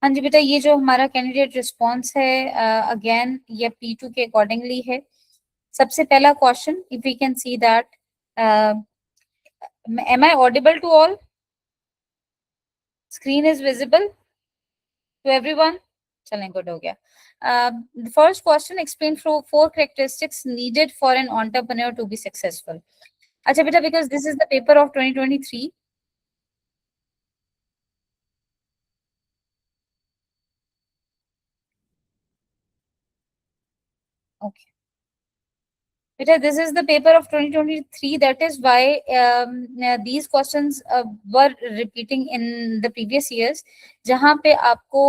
हाँ जी बेटा, ये जो हमारा कैंडिडेट रिस्पॉन्स है अगेन ये P2 के अकॉर्डिंगली है। सबसे पहला question, if we can see that, am I audible to all, screen is visible to everyone? चलें, गुड हो गया। First question, explain four characteristics needed for an entrepreneur to be successful. अच्छा बेटा, because this is the paper of 2023। Okay Beta, this is the paper of 2023. That is why these questions were repeating in the previous years, जहाँ पे आपको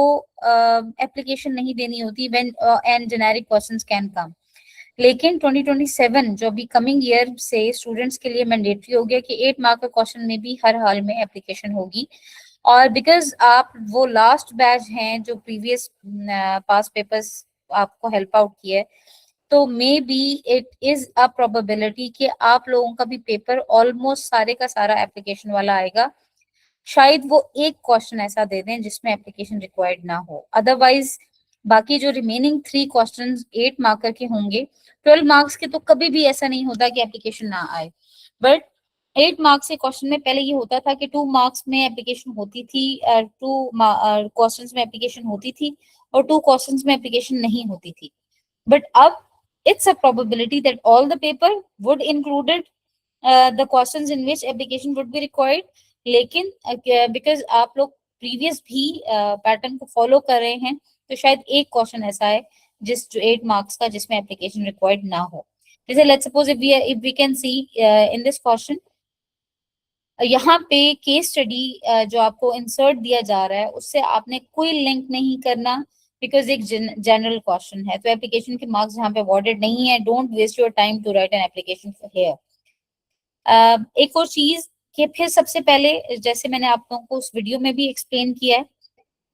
application नहीं देनी होती when and generic questions can come. लेकिन 2027 जो अभी coming year से स्टूडेंट्स के लिए मैंडेटरी हो गया कि 8 मार्क का क्वेश्चन में भी हर हाल में एप्लीकेशन होगी। और बिकॉज आप वो लास्ट बैच हैं जो प्रीवियस पास पेपर्स आपको हेल्प आउट किया है, तो may be it is a probability कि आप लोगों का भी पेपर ऑलमोस्ट सारे का सारा एप्लीकेशन वाला आएगा। शायद वो एक क्वेश्चन ऐसा दे दें जिसमें एप्लीकेशन रिक्वायर्ड ना हो, अदरवाइज बाकी जो रिमेनिंग 3 क्वेश्चंस 8 मार्कर के होंगे, 12 मार्क्स के तो कभी भी ऐसा नहीं होता कि एप्लीकेशन ना आए। बट 8 मार्क्स के क्वेश्चन में पहले ये होता था कि 2 मार्क्स में एप्लीकेशन होती थी, 2 क्वेश्चंस में एप्लीकेशन होती थी और 2 क्वेश्चंस में एप्लीकेशन नहीं होती थी। But अब it's a probability that all the paper would included the questions in which application would be required. लेकिन बिकॉज आप लोग प्रीवियस भी पैटर्न को फॉलो कर रहे हैं, तो शायद एक क्वेश्चन ऐसा है जिस जो 8 मार्क्स का जिसमें एप्लीकेशन रिक्वायर्ड ना हो। जैसे let's suppose if we can see in this question, यहाँ पे केस स्टडी जो आपको इंसर्ट दिया जा रहा है उससे आपने कोई लिंक नहीं करना, बिकॉज एक जनरल क्वेश्चन है, तो एप्लीकेशन के मार्क्स यहाँ पे अवॉर्डेड नहीं है। Don't waste your time to write an application here. एक और चीज कि फिर सबसे पहले जैसे मैंने आप लोगों को उस वीडियो में भी एक्सप्लेन किया है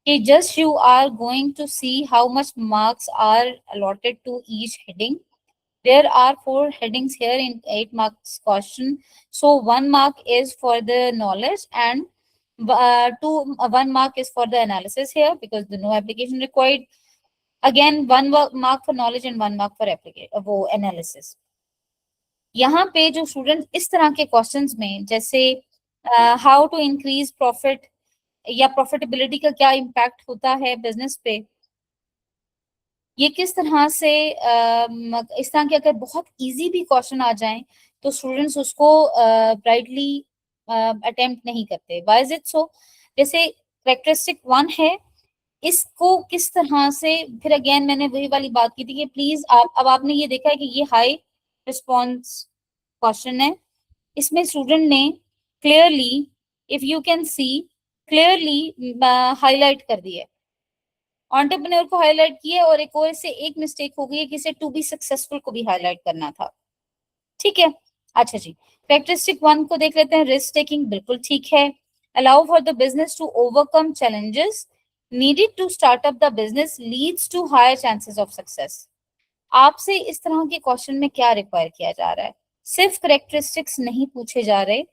कि just you are going to see how much marks are allotted to each heading. There are 4 headings here in 8 marks question. So 1 mark is for the knowledge and 1 mark is for the analysis here because the no application required. Again 1 mark for knowledge and 1 mark for application वो analysis. यहाँ पे जो student इस तरह के questions में जैसे how to increase profit या प्रॉफिटेबिलिटी का क्या इम्पैक्ट होता है बिजनेस पे, ये किस तरह से इस तरह के अगर बहुत इजी भी क्वेश्चन आ जाएं तो स्टूडेंट्स उसको ब्राइटली अटेम्प्ट नहीं करते। Why is it so? जैसे कैरेक्टरिस्टिक 1 है, इसको किस तरह से, फिर अगेन मैंने वही वाली बात की थी कि प्लीज आप, अब आपने ये देखा है कि ये हाई रिस्पॉन्स क्वेश्चन है, इसमें स्टूडेंट ने clearly, if you can C, clearly highlight कर दिया है, एंटरप्रेन्योर को हाईलाइट किया और एक और इससे एक मिस्टेक हो गई है कि इसे टू बी सक्सेसफुल को भी हाईलाइट करना था। ठीक है, अच्छा जी, कैरेक्टरिस्टिक 1 को देख लेते हैं। रिस्क टेकिंग बिल्कुल ठीक है। Allow for the business to overcome challenges needed to start up the business leads to higher chances of success. आपसे इस तरह के क्वेश्चन में क्या रिक्वायर किया जा रहा है? सिर्फ करेक्टरिस्टिक्स नहीं पूछे जा रहे,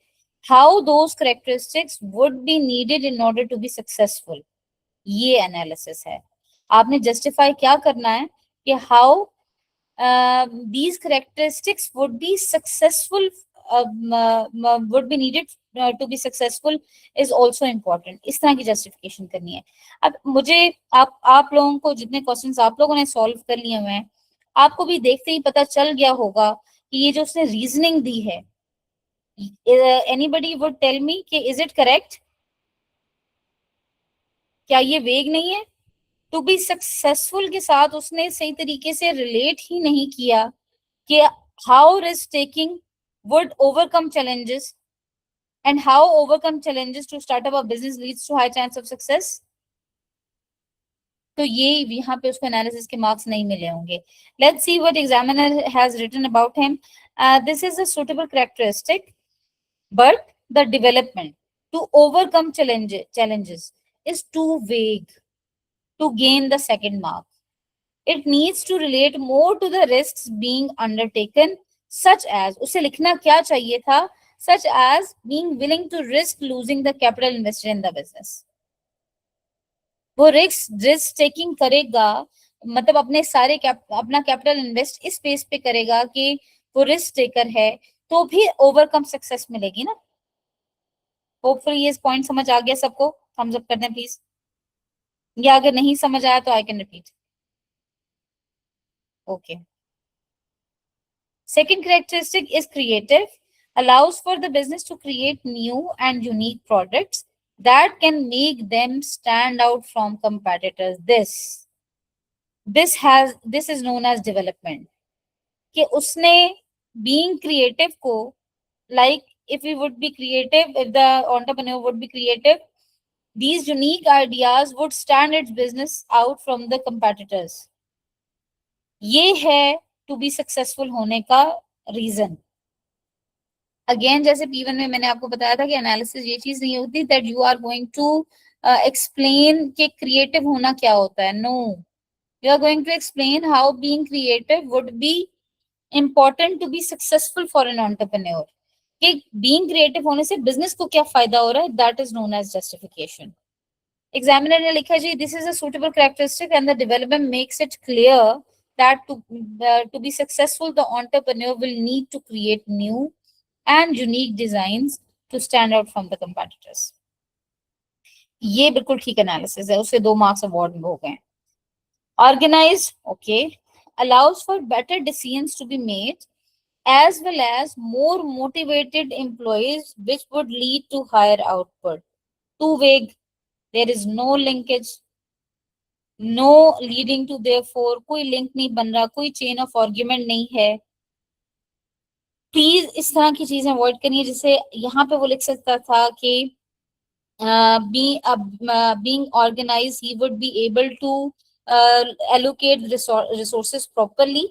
how those characteristics would be needed in order to be successful, ये एनालिसिस है। आपने जस्टिफाई क्या करना है कि how these characteristics would be successful, would be needed to be successful is also important, इस तरह की जस्टिफिकेशन करनी है। अब मुझे आप लोगों को जितने क्वेश्चंस आप लोगों ने सॉल्व कर लिए हुए हैं, आपको भी देखते ही पता चल गया होगा कि ये जो उसने रीजनिंग दी है, एनीबडी वुड टेल मी कि इज इट करेक्ट? क्या ये वेग नहीं है? टू बी सक्सेसफुल के साथ उसने सही तरीके से रिलेट ही नहीं किया कि how risk taking would overcome challenges and how overcome challenges to start up a business leads to high chance of success. तो ये यहाँ पे उसको एनालिसिस के मार्क्स नहीं मिले होंगे। Let's see what examiner has written about him. This is a suitable characteristic but the development to overcome challenges is too vague to gain the second mark. It needs to relate more to the risks being undertaken, such as, उसे लिखना क्या चाहिए था, such as being willing to risk losing the capital invested in the business. वो risk taking करेगा, मतलब अपना capital invest इस बेस पे करेगा कि वो रिस्क टेकर है, तो भी ओवरकम सक्सेस मिलेगी ना। होपफुली ये पॉइंट समझ आ गया सबको, थम्स अप कर दें प्लीज, या अगर नहीं समझ आया तो I can repeat. Okay, second characteristic is creative, allows for the business to create new and unique products that can make them stand out from competitors. This is known as development. कि उसने being creative को, like if we would be creative, if the entrepreneur would be creative, these unique ideas would stand its business out from the competitors. ये है to be successful होने का reason. Again जैसे P1 में मैंने आपको बताया था कि एनालिसिस ये चीज नहीं होती that you are going to explain कि क्रिएटिव होना क्या होता है। No, you are going to explain how being creative would be important to be successful for an entrepreneur, कि बीइंग क्रिएटिव होने से बिजनेस को क्या फायदा हो रहा है, that is known as justification. Examiner ने लिखा जी this is a suitable characteristic and the development makes it clear that to be successful the entrepreneur will need to create new and unique designs to stand out from the competitors. ये बिल्कुल ठीक analysis है, उससे 2 marks award हो गए। Organise, okay, allows for better decisions to be made as well as more motivated employees which would lead to higher output. Too vague, there is no linkage, no leading to therefore, कोई link नहीं बन रहा, कोई chain of argument नहीं है। Please इस तरह की चीजें अवॉइड करिए। जैसे यहाँ पे वो लिख सकता था कि being organized he would be able to allocate resources properly.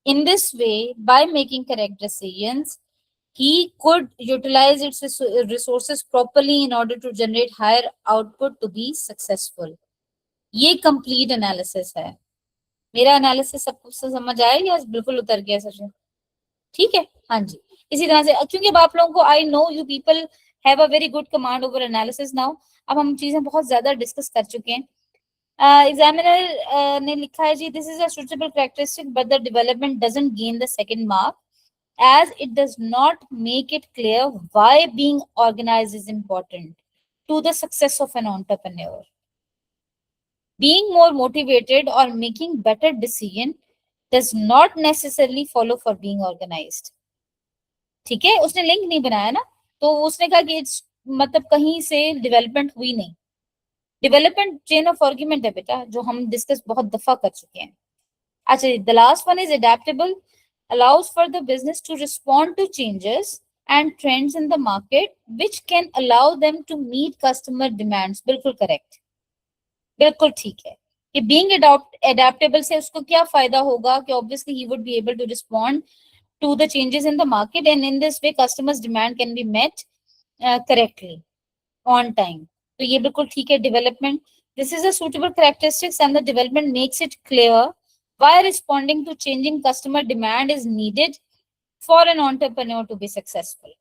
In this way, by making correct decisions, he could utilize its resources properly in order to generate higher output to be successful. ये complete analysis है। मेरा analysis सबको समझ आया या बिल्कुल उतर गया सर? ठीक है, हाँ जी। इसी तरह से क्योंकि अब आप लोगों को, I know you people have a very good command over analysis now, अब हम चीजें बहुत ज्यादा डिस्कस कर चुके हैं। एग्जामिनर ने लिखा है जी this is a suitable characteristic but the development doesn't gain the second mark as it does not make it clear why being organized is important to the success of an entrepreneur. Being more motivated or making better decision does not necessarily follow for being organized. ठीक है, उसने link नहीं बनाया ना, तो उसने कहा कि मतलब कहीं से डेवलपमेंट हुई नहीं। डेवलपमेंट चेन ऑफ आर्ग्यूमेंट है बेटा, जो हम डिस्कस बहुत दफा कर चुके हैं। अच्छा, the last one is adaptable, allows for the business to respond to changes and trends in the market which can allow them to meet customer demands. बिल्कुल करेक्ट, बिल्कुल ठीक है कि बीइंग अडेप्टेबल से उसको क्या फायदा होगा कि obviously he would be able to respond to the changes in the market and in this way customers demand can be met correctly on time. तो ये बिल्कुल ठीक है। Development, this is a suitable characteristics and the development makes it clear why responding to changing customer demand is needed for an entrepreneur to be successful.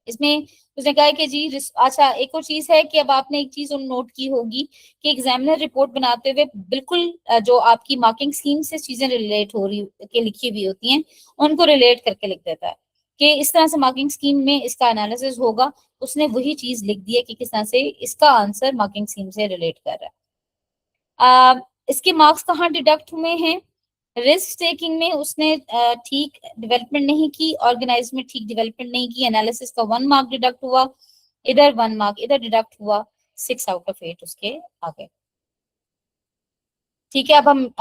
इसमें उसने कहा कि जी अच्छा, एक और चीज है कि अब आपने एक चीज नोट की होगी कि एग्जामिनर रिपोर्ट बनाते हुए बिल्कुल जो आपकी मार्किंग स्कीम से चीजें रिलेट हो रही के लिखी हुई होती हैं उनको रिलेट करके लिख देता है कि इस तरह से मार्किंग स्कीम में इसका एनालिसिस होगा। उसने वही चीज लिख दी है कि किस तरह से इसका आंसर मार्किंग स्कीम से रिलेट कर रहा है। इसके मार्क्स कहाँ डिडक्ट हुए हैं? रिस्क टेकिंग में उसने ठीक डेवलपमेंट नहीं की, ऑर्गेनाइज में ठीक डेवलपमेंट नहीं की, एनालिसिस का 1 मार्क डिडक्ट हुआ, इधर 1 मार्क इधर डिडक्ट हुआ, 6 आउट ऑफ 8 उसके आगे। ठीक है, अब हम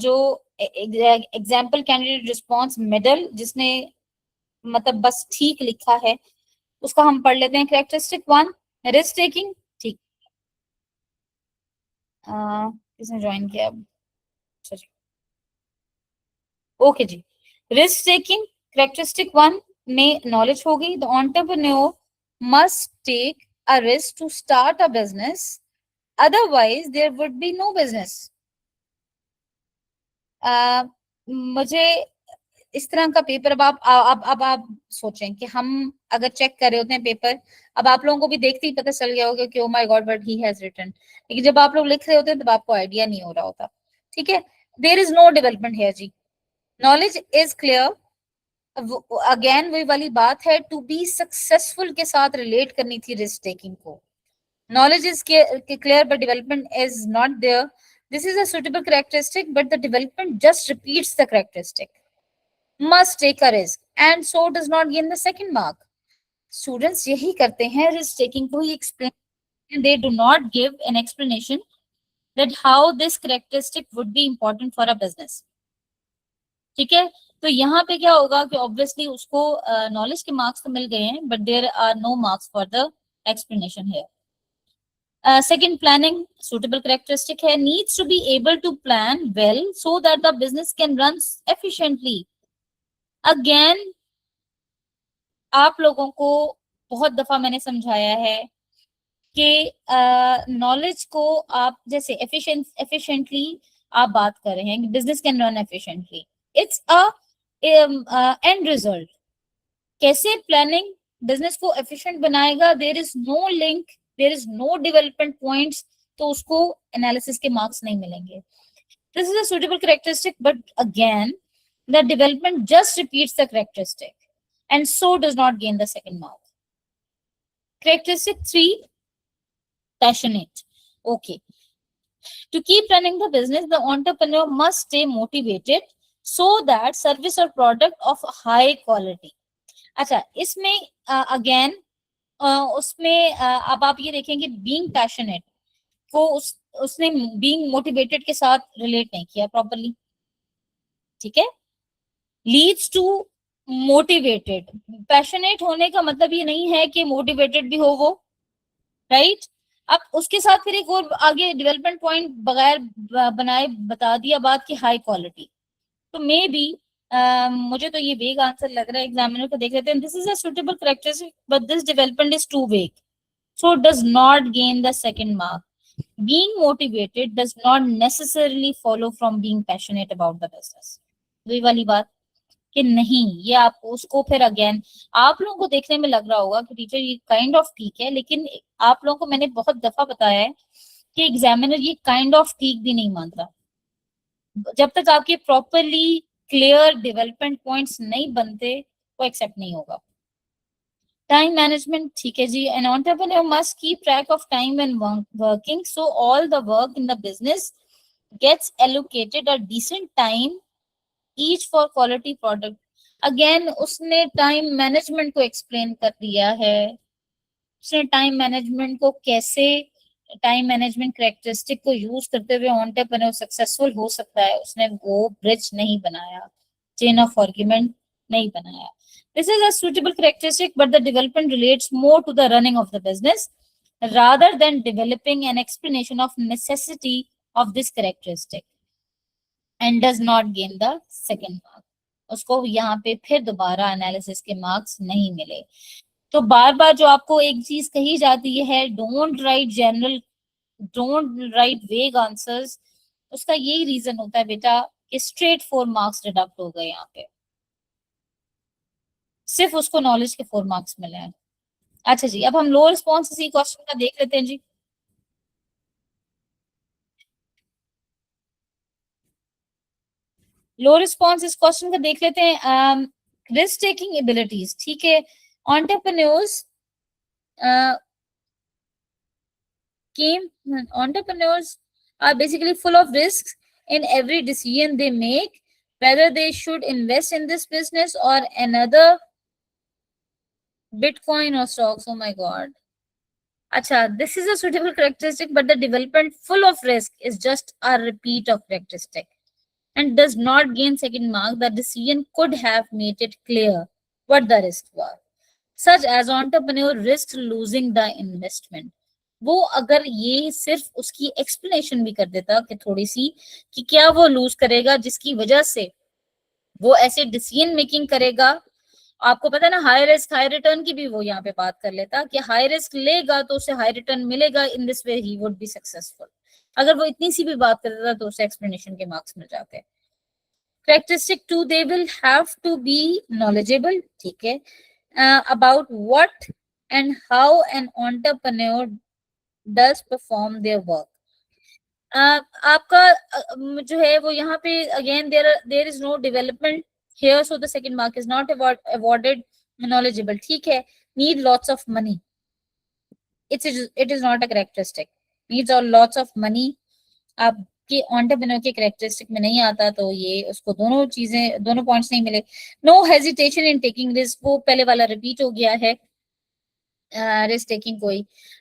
जो एग्जाम्पल कैंडिडेट रिस्पॉन्स मिडल जिसने मतलब बस ठीक लिखा है उसका हम पढ़ लेते हैं। कैरेक्टरिस्टिक 1, रिस्क टेकिंग, ठीक। किसने ज्वाइन किया? ओके जी, रिस्क टेकिंग कैरेक्टरिस्टिक 1 में नॉलेज हो गई। The entrepreneur must take a risk to start a business, otherwise there would be no business. मुझे इस तरह का पेपर अब आप सोचें कि हम अगर चेक कर रहे होते हैं पेपर, अब आप लोगों को भी देखते ही पता चल गया होगा कि oh my god what he has written, लेकिन जब आप लोग लिख रहे होते हैं तब आपको आइडिया नहीं हो रहा होता। ठीक है, there is no development here जी, नॉलेज इज क्लियर। अगेन वही वाली बात है, टू बी सक्सेसफुल के साथ रिलेट करनी थी रिस्क टेकिंग को। Knowledge is clear, but development is not there. This is a suitable characteristic, but the development just repeats the characteristic. Must take a risk, and so does not gain the second mark. Students यही करते हैं, risk taking को ही explain, and they do not give an explanation that how this characteristic would be important for a business. ठीक है, तो यहाँ पे क्या होगा कि ऑब्वियसली उसको नॉलेज के मार्क्स तो मिल गए हैं, but there are no marks for the explanation here. Second, planning suitable characteristic है, needs to be able to plan well so that the business can run efficiently. Again, आप लोगों को बहुत दफा मैंने समझाया है कि नॉलेज को आप जैसे एफिशिएंटली आप बात कर रहे हैं, business can run efficiently, it's a end result. कैसे प्लानिंग बिजनेस को एफिशिएंट बनाएगा, there is no link, there is no development points, तो उसको एनालिसिस के मार्क्स नहीं मिलेंगे। This is a suitable characteristic, but again the development just repeats the characteristic and so does not gain the second mark. Characteristic 3, passionate. Okay, to keep running the business, the entrepreneur must stay motivated so that service or product of high quality. अच्छा, इसमें again उसमें अब आप ये देखेंगे being passionate को उसने being motivated के साथ रिलेट नहीं किया प्रॉपर्ली। ठीक है, लीड्स टू मोटिवेटेड, पैशनेट होने का मतलब ये नहीं है कि मोटिवेटेड भी हो वो, राइट। अब उसके साथ फिर एक और आगे डेवलपमेंट पॉइंट बगैर बनाए बता दिया बात की हाई क्वालिटी, तो मे बी मुझे तो ये वेग आंसर लग रहा है, एग्जामिनर को देख लेते हैं। This is a suitable characteristic but this development is too vague, so does not gain the second mark. Being motivated does not necessarily follow from being passionate about the business. वही वाली बात कि नहीं, ये आपको उसको फिर अगेन आप लोगों को देखने में लग रहा होगा कि टीचर ये काइंड ऑफ ठीक है, लेकिन आप लोगों को मैंने बहुत दफा बताया है कि एग्जामिनर ये काइंड ऑफ ठीक भी नहीं मानता। जब तक आपके प्रॉपरली क्लियर डेवलपमेंट पॉइंट्स नहीं बनते वो एक्सेप्ट नहीं होगा। टाइम मैनेजमेंट, ठीक है जी, an entrepreneur must keep track of time when working, so all the work in the business gets allocated a decent time each for quality product. Again उसने time management को explain कर दिया है, उसने time management को कैसे, time management characteristic को use करते हुए एंटरप्रेन्योर सक्सेसफुल हो सकता है, उसने वो ब्रिज नहीं बनाया, चेन ऑफ आर्गुमेंट नहीं बनाया। This is a suitable characteristic, but the development relates more to the running of the business rather than developing an explanation of necessity of this characteristic and does not gain the second mark. उसको यहाँ पे फिर दोबारा analysis के marks नहीं मिले। तो बार बार जो आपको एक चीज कही जाती है, don't write general, don't write वेग आंसर्स, उसका यही रीजन होता है बेटा कि स्ट्रेट 4 मार्क्स डिडक्ट हो गए यहाँ पे, सिर्फ उसको नॉलेज के 4 मार्क्स मिले हैं। अच्छा जी, अब हम लो रिस्पॉन्स इसी क्वेश्चन का देख लेते हैं जी। लो रिस्पॉन्स इस क्वेश्चन का देख लेते हैं। रिस्क टेकिंग एबिलिटीज, ठीक है, entrepreneurs entrepreneurs are basically full of risks in every decision they make, whether they should invest in this business or another, Bitcoin or stocks. Oh my god. Acha, this is a suitable characteristic, but the development full of risk is just a repeat of characteristic and does not gain second mark. The decision could have made it clear what the risks were, such as entrepreneur risked losing the investment. वो अगर ये सिर्फ उसकी explanation भी कर देता कि थोड़ी सी कि क्या वो लूज करेगा जिसकी वजह से वो ऐसे डिसीजन मेकिंग करेगा, आपको पता है ना हाई रिस्क हाई रिटर्न की भी वो यहाँ पे बात कर लेता कि हाई रिस्क लेगा तो उसे हाई रिटर्न मिलेगा, इन this way he would be successful. अगर वो इतनी सी भी बात कर देता तो उसे एक्सप्लेनेशन के मार्क्स मिल जाते। Characteristic 2, they will have to be knowledgeable, ठीक है, about what and how an entrepreneur does perform their work. आपका जो है वो यहाँ पे again there is no development here, so the second mark is not awarded. Knowledgeable, ठीक है, need lots of money, it is not a characteristic. needs or lots of money आपके entrepreneur के कैरेक्टरिस्टिक में नहीं आता, तो ये उसको दोनों पॉइंट्स नहीं मिले. No hesitation in taking risk, वो पहले वाला रिपीट हो गया है. रिस्क टेकिंग, कोई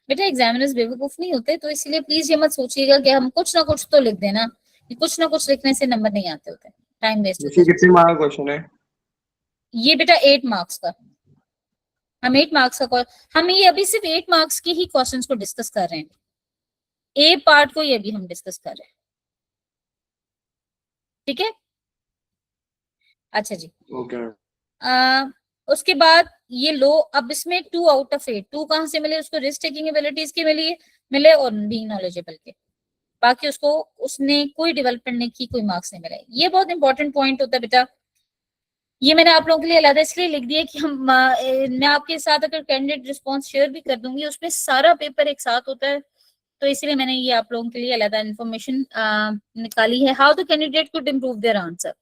बेटा एग्जामिनर्स बेवकूफ नहीं होते, तो इसलिए प्लीज ये मत सोचिएगा कि हम कुछ ना कुछ तो लिख देना, कुछ ना कुछ लिखने से नंबर नहीं आते होते, टाइम वेस्ट होता है. कितने मार्क्स का क्वेश्चन है ये बेटा 8 मार्क्स का. हम 8 मार्क्स का, हम ये अभी सिर्फ 8 मार्क्स के ही क्वेश्चंस को डिस्कस कर रहे हैं, ए पार्ट को ये अभी हम डिस्कस कर रहे हैं, ठीक है. अच्छा जी, ओके. उसके बाद ये लो, अब इसमें 2 आउट ऑफ 8, 2 कहां से मिले उसको? रिस्क टेकिंग एबिलिटीज के मिले और बीइंग नॉलेजेबल के. बाकी उसने कोई डेवलपमेंट नहीं की, कोई मार्क्स नहीं मिले. ये बहुत इंपॉर्टेंट पॉइंट होता है बेटा, ये मैंने आप लोगों के लिए अलग इसलिए लिख दिया कि मैं आपके साथ अगर कैंडिडेट रिस्पॉन्स शेयर भी कर दूंगी, उसमें सारा पेपर एक साथ होता है, तो इसलिए मैंने ये आप लोगों के लिए अलग इन्फॉर्मेशन निकाली है. How the candidate could improve their answer,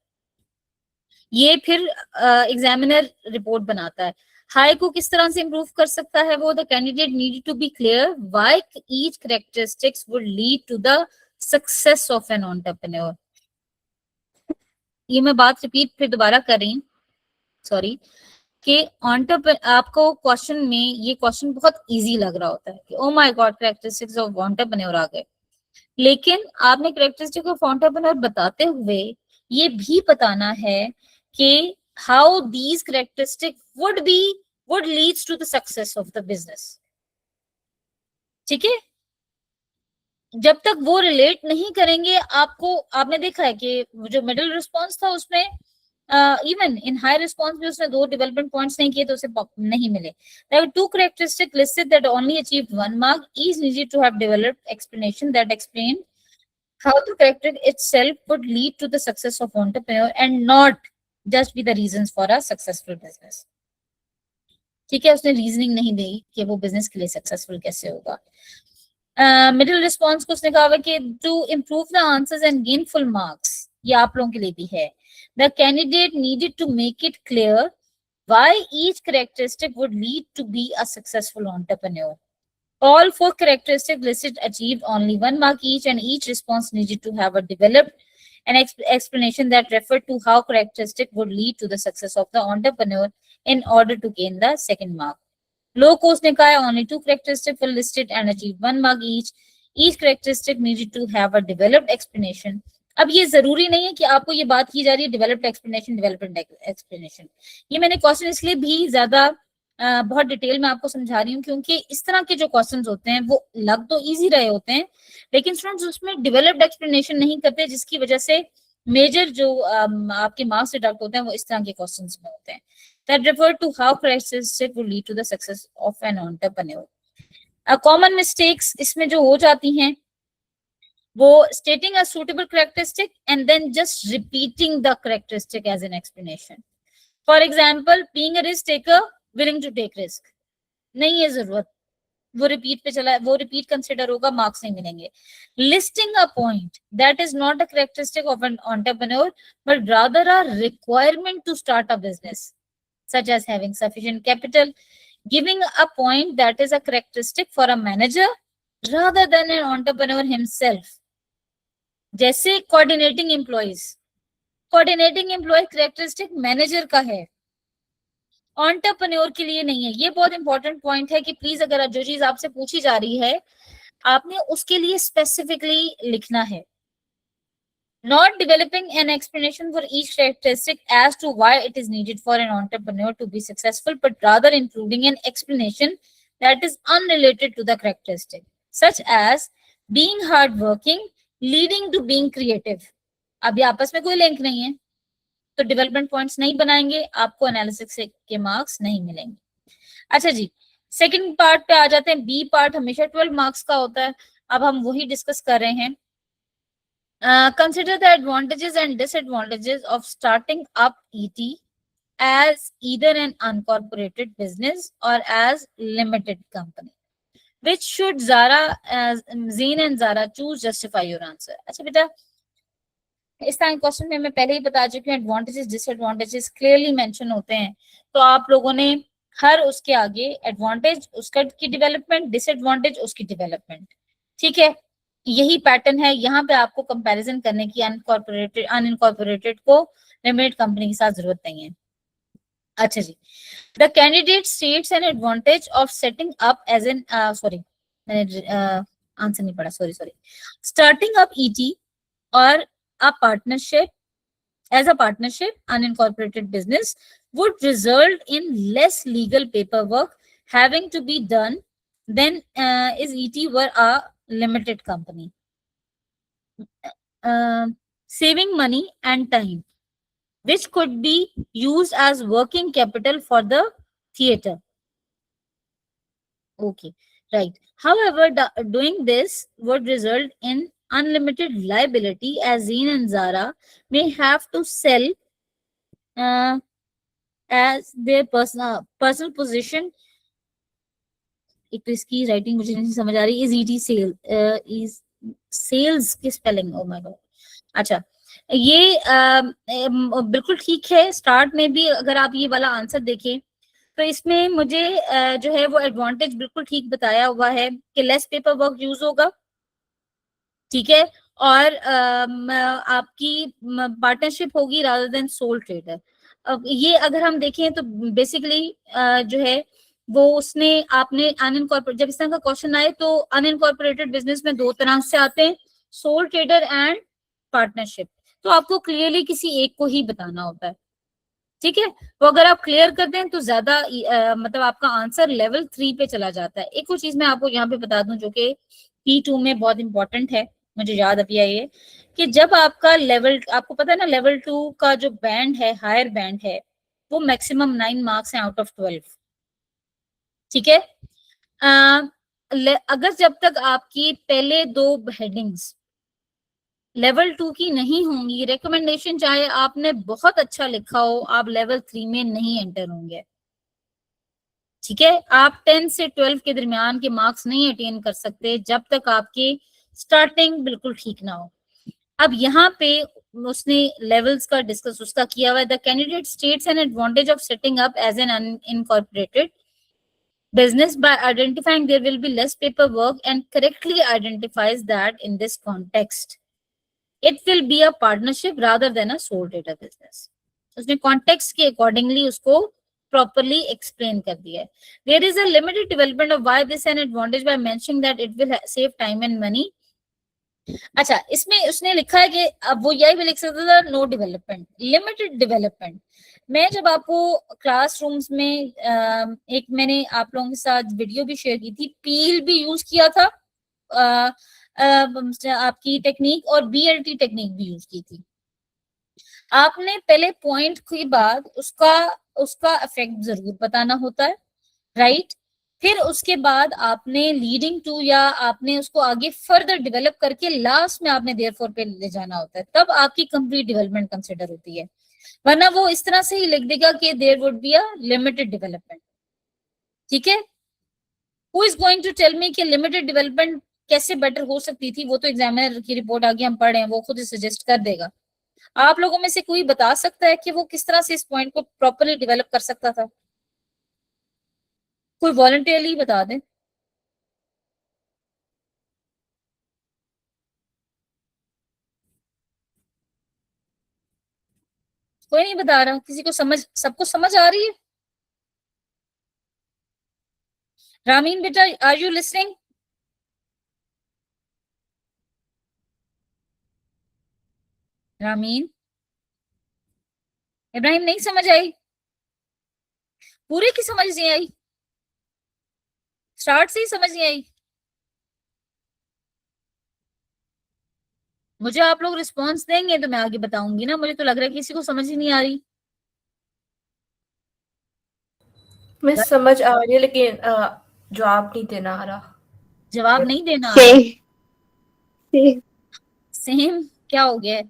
ये फिर एग्जामिनर रिपोर्ट बनाता है. हाई को किस तरह से इम्प्रूव कर सकता है वो? The candidate need to be clear why each characteristics would lead to the success of an entrepreneur. ये मैं बात रिपीट फिर दोबारा कर रही हूँ, सॉरी, कि आपको क्वेश्चन में ये क्वेश्चन बहुत इजी लग रहा होता है कि oh my God characteristics of entrepreneur आ गए, लेकिन आपने कैरेक्टरिस्टिक ऑफ एंटरप्रेन्योर बताते हुए ये भी बताना है कि how these characteristic would leads to the success of the business. ठीक है, जब तक वो रिलेट नहीं करेंगे आपने देखा है कि जो मिडिल रिस्पॉन्स था उसमें इवन इन हाई रिस्पॉन्स भी उसने 2 डेवलपमेंट पॉइंट्स नहीं किए तो उसे नहीं मिले. There were 2 characteristics listed that only achieved 1 mark. Each needed to have developed explanation that explained how the character itself would lead to the success of entrepreneur and not just be the reasons for a successful business. ठीक है, उसने reasoning नहीं दी कि वो business के लिए successful कैसे होगा. मिडिल रिस्पॉन्स को उसने कहा कि to improve the answers and gain full marks, ये आप लोगों के लिए भी है. The candidate needed to make it clear why each characteristic would lead to be a successful entrepreneur. All 4 characteristics listed achieved only 1 mark each, and each response needed to have a developed an explanation that referred to how characteristic would lead to the success of the entrepreneur in order to gain the second mark. Low cost ने कहा only 2 characteristics were listed and achieved 1 mark each. Each characteristic needed to have a developed explanation. अब ये जरूरी नहीं है कि आपको ये बात की जा रही है डेवलप्ड एक्सप्लेनेशन. ये मैंने क्वेश्चन इसलिए भी ज्यादा बहुत डिटेल में आपको समझा रही हूँ क्योंकि इस तरह के जो क्वेश्चंस होते हैं वो लग तो इजी रहे होते हैं, लेकिन स्टूडेंट्स उसमें डेवलप्ड एक्सप्लेनेशन नहीं करते, जिसकी वजह से मेजर जो आपके मार्क्स डिडक्ट होते हैं वो इस तरह के क्वेश्चंस में होते हैं. That refer to how characteristics will lead to the success of an entrepreneur. Common mistakes इसमें जो हो जाती हैं वो stating a suitable characteristic and then just repeating the characteristic as an explanation. For example, being a risk taker, willing to take risk. नहीं है जरूरत, वो रिपीट पे चला, वो रिपीट कंसिडर होगा, मार्क्स नहीं मिलेंगे. Listing a point that is not a characteristic of an entrepreneur but rather a requirement to start a business, such as having sufficient capital. Giving a point that is a characteristic for a manager rather than an entrepreneur himself. जैसे coordinating employees, coordinating employee characteristic manager का है, entrepreneur के लिए नहीं है. ये बहुत important point है कि प्लीज अगर जो चीज आपसे पूछी जा रही है आपने उसके लिए स्पेसिफिकली लिखना है. Not developing an explanation for each characteristic as to why it is needed for an entrepreneur to be successful, but rather including an explanation that is unrelated to the characteristic, such as being hardworking, leading to being creative. अब ये आपस में कोई link नहीं है तो development points नहीं बनाएंगे, आपको एनालिसिस के मार्क्स नहीं मिलेंगे. अच्छा जी, सेकंड पार्ट पे आ जाते हैं. बी पार्ट हमेशा 12 मार्क्स का होता है. अब हम वही डिस्कस कर रहे हैं Consider the advantages and disadvantages of starting up ET as either an uncorporated business or as limited company. Which should Zain and Zara choose? Justify your answer. अच्छा बेटा, इस तरह क्वेश्चन में मैं पहले ही बता चुकी हूँ, एडवांटेजेस डिसएडवांटेजेस क्लियरली मेंशन होते हैं, तो आप लोगों ने हर उसके आगे एडवांटेज उसका की डेवलपमेंट, डिसएडवांटेज उसकी डेवलपमेंट, ठीक है, यही पैटर्न है। यहाँ पे आपको कंपैरिजन करने की अनइनकॉर्पोरेटेड को लिमिटेड कंपनी के साथ जरूरत नहीं है। अच्छा जी, the candidate states an advantage of setting up as an sorry मैंने आंसर नहीं पढ़ा, sorry starting up it or a partnership as a partnership unincorporated business would result in less legal paperwork having to be done than is ET were a limited company. Saving money and time which could be used as working capital for the theater. Okay, right. However, doing this would result in unlimited liability as Zeen and Zara may have to sell as their personal position. एक तो इसकी writing मुझे नहीं समझ आ रही, is ET sell is sales की spelling, oh my god. अच्छा, ये बिल्कुल ठीक है। स्टार्ट में भी अगर आप ये वाला आंसर देखें तो इसमें मुझे जो है वो एडवांटेज बिल्कुल ठीक बताया हुआ है कि लेस पेपर वर्क यूज होगा, ठीक है, और आपकी पार्टनरशिप होगी रादर देन सोल ट्रेडर। अब ये अगर हम देखें तो बेसिकली जो है वो उसने आपने अनइनकॉर्पोरेट, जब इस तरह का क्वेश्चन आए तो अनइनकॉर्पोरेटेड बिजनेस में दो तरह से आते हैं, सोल ट्रेडर एंड पार्टनरशिप, तो आपको क्लियरली किसी एक को ही बताना होता है, ठीक है। वो अगर आप क्लियर कर दें तो ज्यादा मतलब आपका आंसर लेवल 3 पे चला जाता है। एक और चीज मैं आपको यहाँ पे बता दूं जो कि T2 में बहुत इंपॉर्टेंट है, मुझे याद अभी आई है कि जब आपका लेवल, आपको पता है ना लेवल 2 का जो बैंड है, हायर बैंड है, वो मैक्सिमम 9 मार्क्स है आउट ऑफ 12, ठीक है। अगर जब तक आपकी पहले दो हेडिंग्स लेवल 2 की नहीं होंगी, रिकमेंडेशन चाहे आपने बहुत अच्छा लिखा हो, आप लेवल 3 में नहीं एंटर होंगे, ठीक है। आप 10 से 12 के दरमियान के मार्क्स नहीं अटेन कर सकते जब तक आपकी स्टार्टिंग बिल्कुल ठीक ना हो। अब यहाँ पे उसने लेवल्स का डिस्कस उसका किया हुआ है। The candidate states an advantage of setting up as an unincorporated business by identifying there will be less paperwork and correctly identifies that in this context it will be a partnership rather than a sole trader business. उसने context के accordingly उसको properly explain कर दिया है। There is a limited development of why this an advantage by mentioning that it will save time and money. अच्छा, इसमें उसने लिखा है कि अब वो यही भी लिख सकता था, नो डेवलपमेंट, लिमिटेड डेवलपमेंट। मैं जब आपको क्लासरूम्स में एक मैंने आप लोगों के साथ वीडियो भी शेयर की थी, पील भी यूज किया था आपकी टेक्निक, और बीएलटी टेक्निक भी यूज की थी। आपने पहले पॉइंट के बाद उसका उसका इफेक्ट जरूर बताना होता है, राइट। फिर उसके बाद आपने लीडिंग टू या आपने उसको आगे फर्दर डेवलप करके लास्ट में आपने देयरफॉर पे ले जाना होता है, तब आपकी कंप्लीट डेवलपमेंट कंसिडर होती है। वरना वो इस तरह से ही लिख देगा कि there would be a limited development, ठीक है। Who is going to tell me कि लिमिटेड डेवलपमेंट कैसे बेटर हो सकती थी? वो तो एग्जामिनर की रिपोर्ट आगे हम पढ़ रहे हैं, वो खुद ही सजेस्ट कर देगा। आप लोगों में से कोई बता सकता है कि वो किस तरह से इस पॉइंट को प्रॉपरली डेवलप कर सकता था? कोई वॉलंटियरली बता दे। कोई नहीं बता रहा, किसी को समझ, सबको समझ आ रही है? रामीन बेटा, are you listening? Rameen, Ibrahim, नहीं समझ आई? पूरे की समझ नहीं आई? स्टार्ट से ही समझ नहीं आई? मुझे आप लोग रिस्पॉन्स देंगे तो मैं आगे बताऊंगी ना। मुझे तो लग रहा है किसी को समझ ही नहीं आ रही। मैं समझ आ रही है लेकिन जवाब नहीं देना आ रहा। जवाब नहीं देना आ रहा? Same same. क्या हो गया है?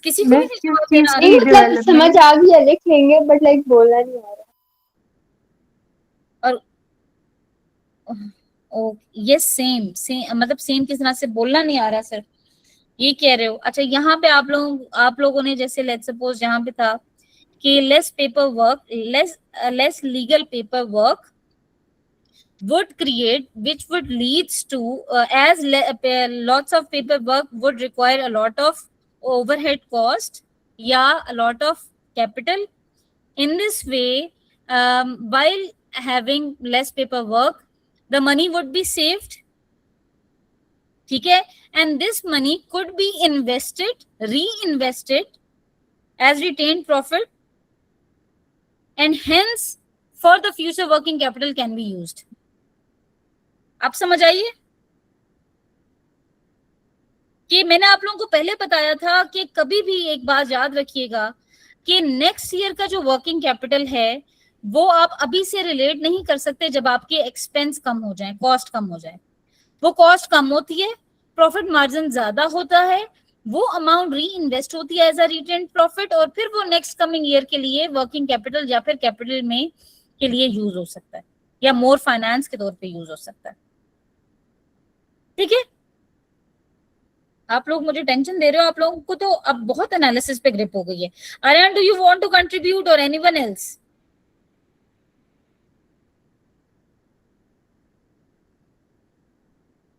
किसी को भी मिस नहीं किस जवाब चीज देना आ की रहा? नहीं मतलब समझ आ गया, लिख लेंगे बट लाइक बोलना नहीं आ रहा। और ओ ये सेम सेम मतलब सेम किस तरह से बोलना नहीं आ रहा सर, ये कह रहे हो? अच्छा, यहाँ पे आप लोगों ने जैसे लेट्स सपोज यहाँ पे था कि less paper work, less legal paper work would create, which would leads to lots of paperwork would require a lot of overhead cost, yeah, a lot of capital. In this way, while having less paperwork, the money would be saved, ठीक है, and this money could be invested, reinvested as retained profit, and hence for the future working capital can be used. आप समझ आइए कि मैंने आप लोगों को पहले बताया था कि कभी भी एक बात याद रखिएगा कि नेक्स्ट ईयर का जो वर्किंग कैपिटल है वो आप अभी से रिलेट नहीं कर सकते जब आपके एक्सपेंस कम हो जाए, कॉस्ट कम हो जाए। वो कॉस्ट कम होती है, प्रॉफिट मार्जिन ज्यादा होता है, वो अमाउंट री इन्वेस्ट होती है एज अ रिटेन प्रॉफिट, और फिर वो नेक्स्ट कमिंग ईयर के लिए वर्किंग कैपिटल या फिर कैपिटल में के लिए यूज हो सकता है, या मोर फाइनेंस के तौर पे यूज हो सकता है। ठीक है, आप लोग मुझे टेंशन दे रहे हो, आप लोगों को तो अब बहुत एनालिसिस पे ग्रिप हो गई है। Aryan, do you want to contribute or anyone else?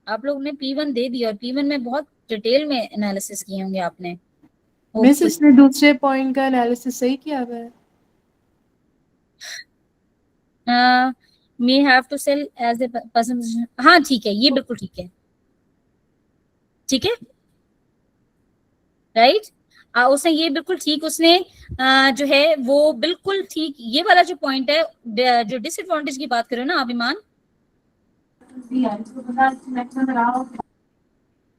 आप लोग ने P1 दे दिया और P1 में बहुत डिटेल में एनालिसिस किए होंगे आपने। मिस इसने दूसरे पॉइंट का एनालिसिस सही किया हुआ है। May have to sell as a person, हाँ ठीक है, ये बिल्कुल ठीक है, ठीक है, राइट। उसने ये बिल्कुल ठीक, उसने जो है वो बिल्कुल ठीक, ये वाला जो पॉइंट है, जो डिसएडवांटेज की बात करो ना आप ईमान,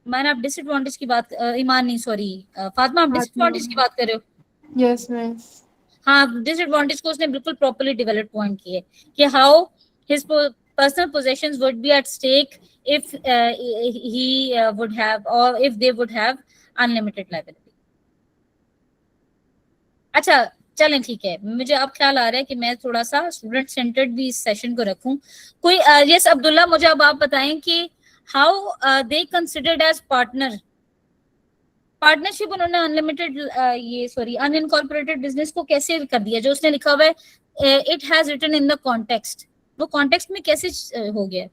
मैंने आप डिसएडवांटेज की बात, ईमान नहीं सॉरी फातिमा, आप डिसएडवांटेज की बात कर रहे हो? Yes miss. हाँ, डिसएडवांटेज को उसने बिल्कुल प्रॉपर्ली डेवलप पॉइंट किए कि how his personal possessions would be at stake if he would have or if they would have unlimited liability. अच्छा चलें ठीक है, मुझे अब ख्याल आ रहा है कि मैं थोड़ा सा स्टूडेंट सेंटर्ड भी इस सेशन को रखूं। कोई यस अब्दुल्ला, मुझे अब आप बताएं कि how they considered as partner, partnership उन्होंने अनलिमिटेड ये सॉरी अनइनकॉर्पोरेटेड बिजनेस को कैसे कर दिया? जो उसने लिखा हुआ है it has written in the context, वो कॉन्टेक्स्ट में कैसे हो गया?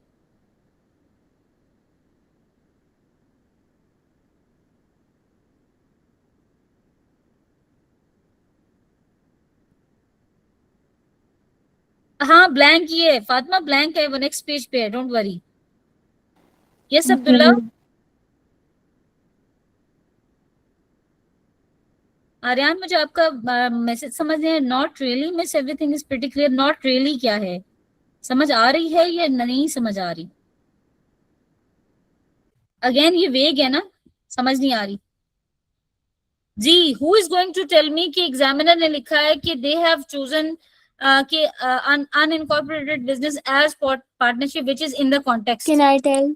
हाँ ब्लैंक ही है फातिमा, ब्लैंक है, वो नेक्स्ट पेज पे है, don't worry. Yes Abdullah. Aryan, मुझे आपका मैसेज समझ नहीं, not really miss everything is pretty clear, not really क्या है, समझ आ रही है या नहीं समझ आ रही? अगेन ये वेग है ना, समझ नहीं आ रही जी। Who is going to tell me कि एग्जामिनर ने लिखा है कि दे हैव चोजन कि unincorporated business as partnership which is in the context. Can I tell?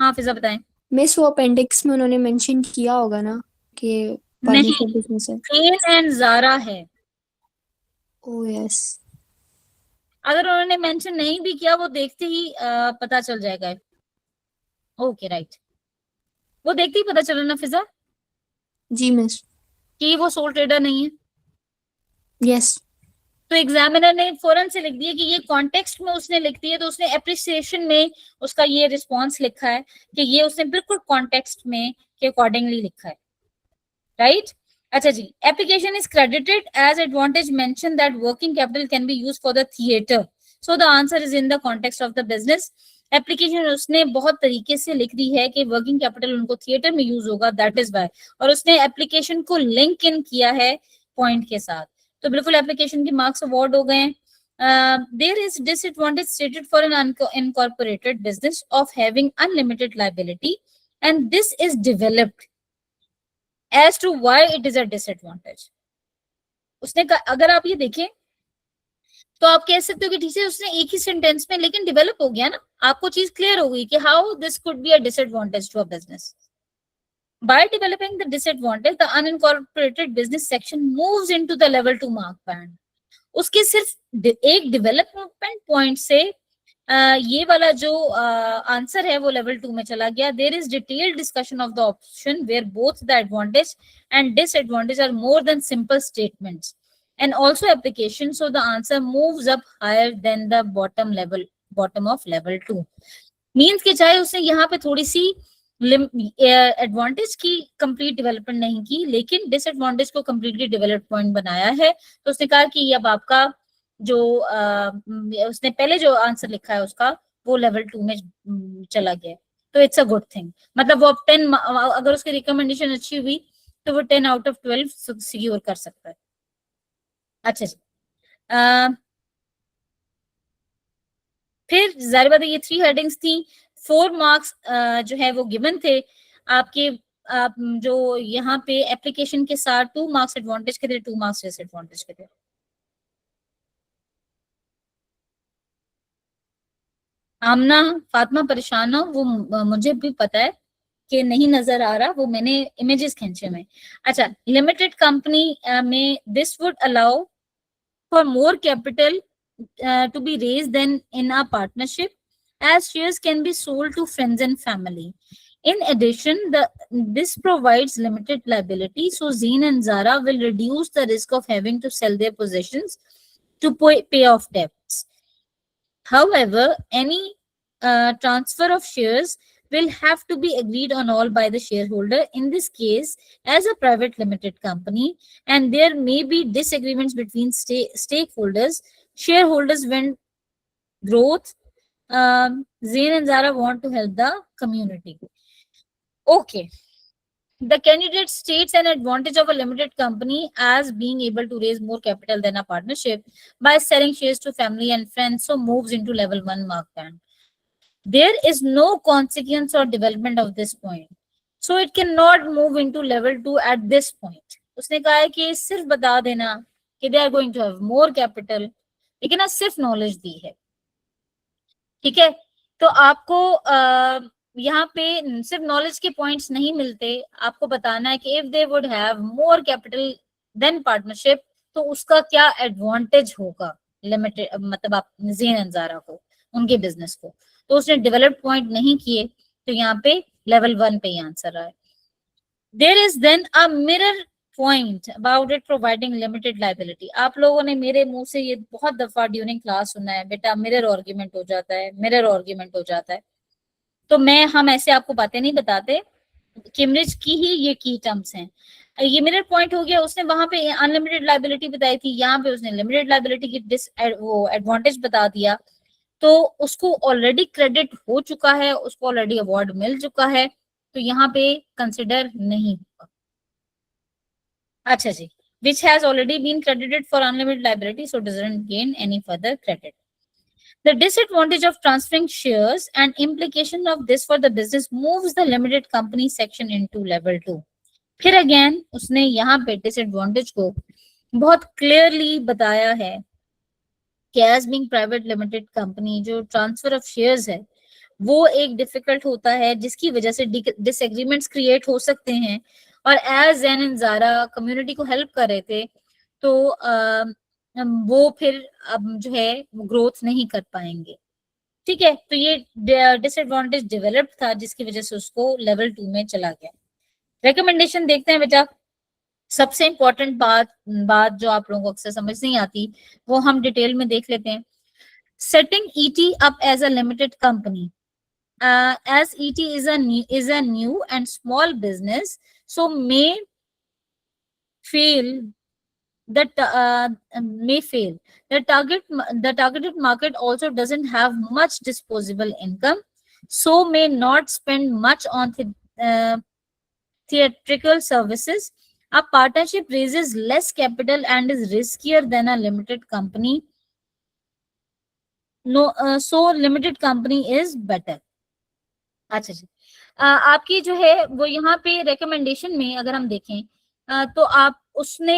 हाँ फिजा बताएं। मिस वो अपेंडिक्स में उन्होंने मेंशन किया होगा ना कि पार्टनरशिप बिजनेस है। फेन एंड ज़ारा है। Oh yes. अगर उन्होंने मेंशन नहीं भी किया वो देखते ही पता चल जाएगा। ओके राइट, वो देखते ही पता चला ना फिजा जी मिस। कि वो सोल ट्रेडर नहीं है। यस। तो एग्जामिनर ने फौरन से लिख दिया कि ये कॉन्टेक्स्ट में उसने लिख दिया, तो उसने एप्रिसिएशन में उसका ये रिस्पॉन्स लिखा है कि ये उसने बिल्कुल कॉन्टेक्स्ट में के अकॉर्डिंगली लिखा है, राइट। अच्छा जी, application is credited as advantage mention that working capital can be used for the theatre, so the answer is in the context of the business. Application उसने बहुत तरीके से लिख दी है कि वर्किंग कैपिटल उनको थिएटर में यूज होगा, दैट इज वाई, और उसने एप्लीकेशन को लिंक इन किया है पॉइंट के साथ, तो बिल्कुल एप्लीकेशन के मार्क्स अवार्ड हो गए। There is disadvantage stated for an incorporated business of having unlimited liability and this is developed as to why it is a disadvantage। उसने अगर आप ये देखें तो आप कह सकते हो कि ठीक है उसने एक ही सेंटेंस में, लेकिन डेवलप हो गया ना, आपको चीज क्लियर हो गई कि how this could be a disadvantage to a business. By developing the disadvantage, the unincorporated business section moves into the level 2 mark band. उसके सिर्फ एक डेवलपमेंट पॉइंट से ये वाला जो आंसर है वो लेवल 2 में चला गया. There is detailed discussion of the option where both the advantage and disadvantage are more than simple statements and also application, so the answer moves up higher than the bottom of level 2. Means कि चाहे उसने यहाँ पे थोड़ी सी advantage की complete development नहीं की, लेकिन डिसएडवांटेज को कंप्लीटली डेवलप्ड पॉइंट बनाया है, तो उसने कहा कि अब आपका जो उसने पहले जो आंसर लिखा है उसका वो लेवल 2 में चला गया. तो इट्स अ गुड थिंग. मतलब वो 10, अगर उसकी रिकमेंडेशन अच्छी हुई तो वो 10 out of 12 सिक्योर कर सकता है. अच्छा जी. फिर जाहिर बात है ये 3 हेडिंग्स थी. 4 मार्क्स जो है वो गिवन थे आपके. जो यहाँ पे एप्लीकेशन के साथ 2 मार्क्स एडवांटेज के थे, 2 मार्क्स डिसएडवांटेज के थे. आमना फातिमा परेशान हो, वो मुझे भी पता है कि नहीं नजर आ रहा, वो मैंने इमेजेस खींचे में. अच्छा, लिमिटेड कंपनी में this would allow for more capital to be raised than in a partnership, as shares can be sold to friends and family. In addition, this provides limited liability, so Zain and Zara will reduce the risk of having to sell their possessions to pay off debts. However, any transfer of shares will have to be agreed on all by the shareholder, in this case as a private limited company, and there may be disagreements between stakeholders, shareholders when growth. Zain and Zara want to help the community. Okay. The candidate states an advantage of a limited company as being able to raise more capital than a partnership by selling shares to family and friends, so moves into level 1 mark band. There is no consequence or development of this point, so it cannot move into level 2 at this point. उसने कहा है कि सिर्फ बता देना कि they are going to have more capital, लेकिन ना सिर्फ नॉलेज दी है. ठीक है, तो आपको यहाँ पे सिर्फ नॉलेज के पॉइंट्स नहीं मिलते, आपको बताना है कि if they would have more capital than partnership तो उसका क्या एडवांटेज होगा लिमिटेड, मतलब आप ज़ेन एंड ज़ारा को, उनके बिजनेस को. तो उसने डेवलप्ड पॉइंट नहीं किए, तो यहाँ पे लेवल 1 पे ही आंसर आए. There is then a mirror point about it providing limited liability. आप लोगों ने मेरे मुंह से ये बहुत दफा ड्यूरिंग क्लास सुना है, बेटा मिरर आर्ग्यूमेंट हो जाता है, मिरर आर्ग्यूमेंट हो जाता है. तो हम ऐसे आपको बातें नहीं बताते, कैम्ब्रिज की ही ये की टर्म्स हैं. ये मिरर पॉइंट हो गया. उसने वहां पे अनलिमिटेड लायबिलिटी बताई थी, यहाँ पे उसने लिमिटेड लायबिलिटी की वो एडवांटेज बता दिया, तो उसको ऑलरेडी क्रेडिट हो चुका है, उसको ऑलरेडी अवार्ड मिल चुका है, तो यहाँ पे कंसिडर नहीं होगा. अच्छा जी, which has already been credited for unlimited liability, so doesn't gain any further credit. The disadvantage of transferring shares and implication of this for the business moves the limited company section into level 2. फिर again उसने यहाँ पे disadvantage को बहुत clearly बताया है कि as being private limited company जो ट्रांसफर ऑफ शेयर्स है वो एक डिफिकल्ट होता है, जिसकी वजह से डिसएग्रीमेंट्स क्रिएट हो सकते हैं. और as Zain and Zara community को हेल्प कर रहे थे, तो वो फिर अब जो है ग्रोथ नहीं कर पाएंगे. ठीक है, तो ये डिसएडवांटेज डेवलप्ड था, जिसकी वजह से उसको लेवल 2 में चला गया. रिकमेंडेशन देखते हैं बेटा. सबसे इंपॉर्टेंट बात जो आप लोगों को अक्सर समझ नहीं आती वो हम डिटेल में देख लेते हैं. Setting ET up as a limited company, as ET is a new and small business, so may fail. The targeted market also doesn't have much disposable income, so may not spend much on theatrical services. A partnership raises less capital and is riskier than a limited company. So limited company is better. अच्छा जी, आपकी जो है वो यहाँ पे recommendation में अगर हम देखें तो आप उसने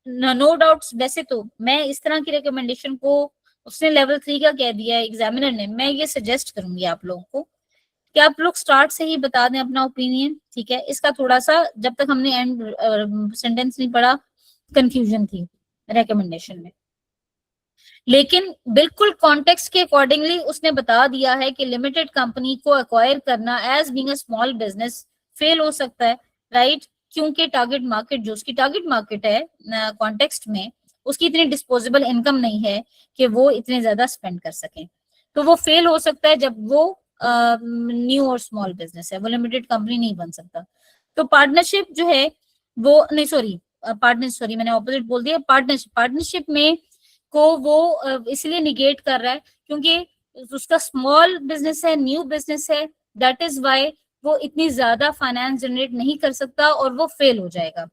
नो डाउट्स, वैसे तो मैं इस तरह की रिकमेंडेशन को, उसने लेवल 3 का कह दिया है एग्जामिनर ने, मैं ये सजेस्ट करूंगी आप लोगों को कि आप लोग स्टार्ट से ही बता दें अपना ओपिनियन, ठीक है। इसका थोड़ा सा जब तक हमने एंड सेंटेंस नहीं पढ़ा कंफ्यूजन थी रिकमेंडेशन में, लेकिन बिल्कुल कॉन्टेक्स्ट के अकॉर्डिंगली उसने बता दिया है कि लिमिटेड कंपनी को एक्वायर करना as being a small business fail हो सकता है, राइट, क्योंकि टारगेट मार्केट जो उसकी टारगेट मार्केट है कॉन्टेक्स्ट में, उसकी इतनी डिस्पोजेबल इनकम नहीं है कि वो इतने ज्यादा स्पेंड कर सकें, तो वो फेल हो सकता है जब वो न्यू और स्मॉल बिजनेस है, वो लिमिटेड कंपनी नहीं बन सकता। तो पार्टनरशिप जो है वो नहीं, सॉरी मैंने ऑपोजिट बोल दिया, पार्टनरशिप में को वो इसलिए निगेट कर रहा है क्योंकि उसका स्मॉल बिजनेस है, न्यू बिजनेस है, दैट इज वाई वो इतनी ज्यादा फाइनेंस जनरेट नहीं कर सकता और वो फेल हो जाएगा।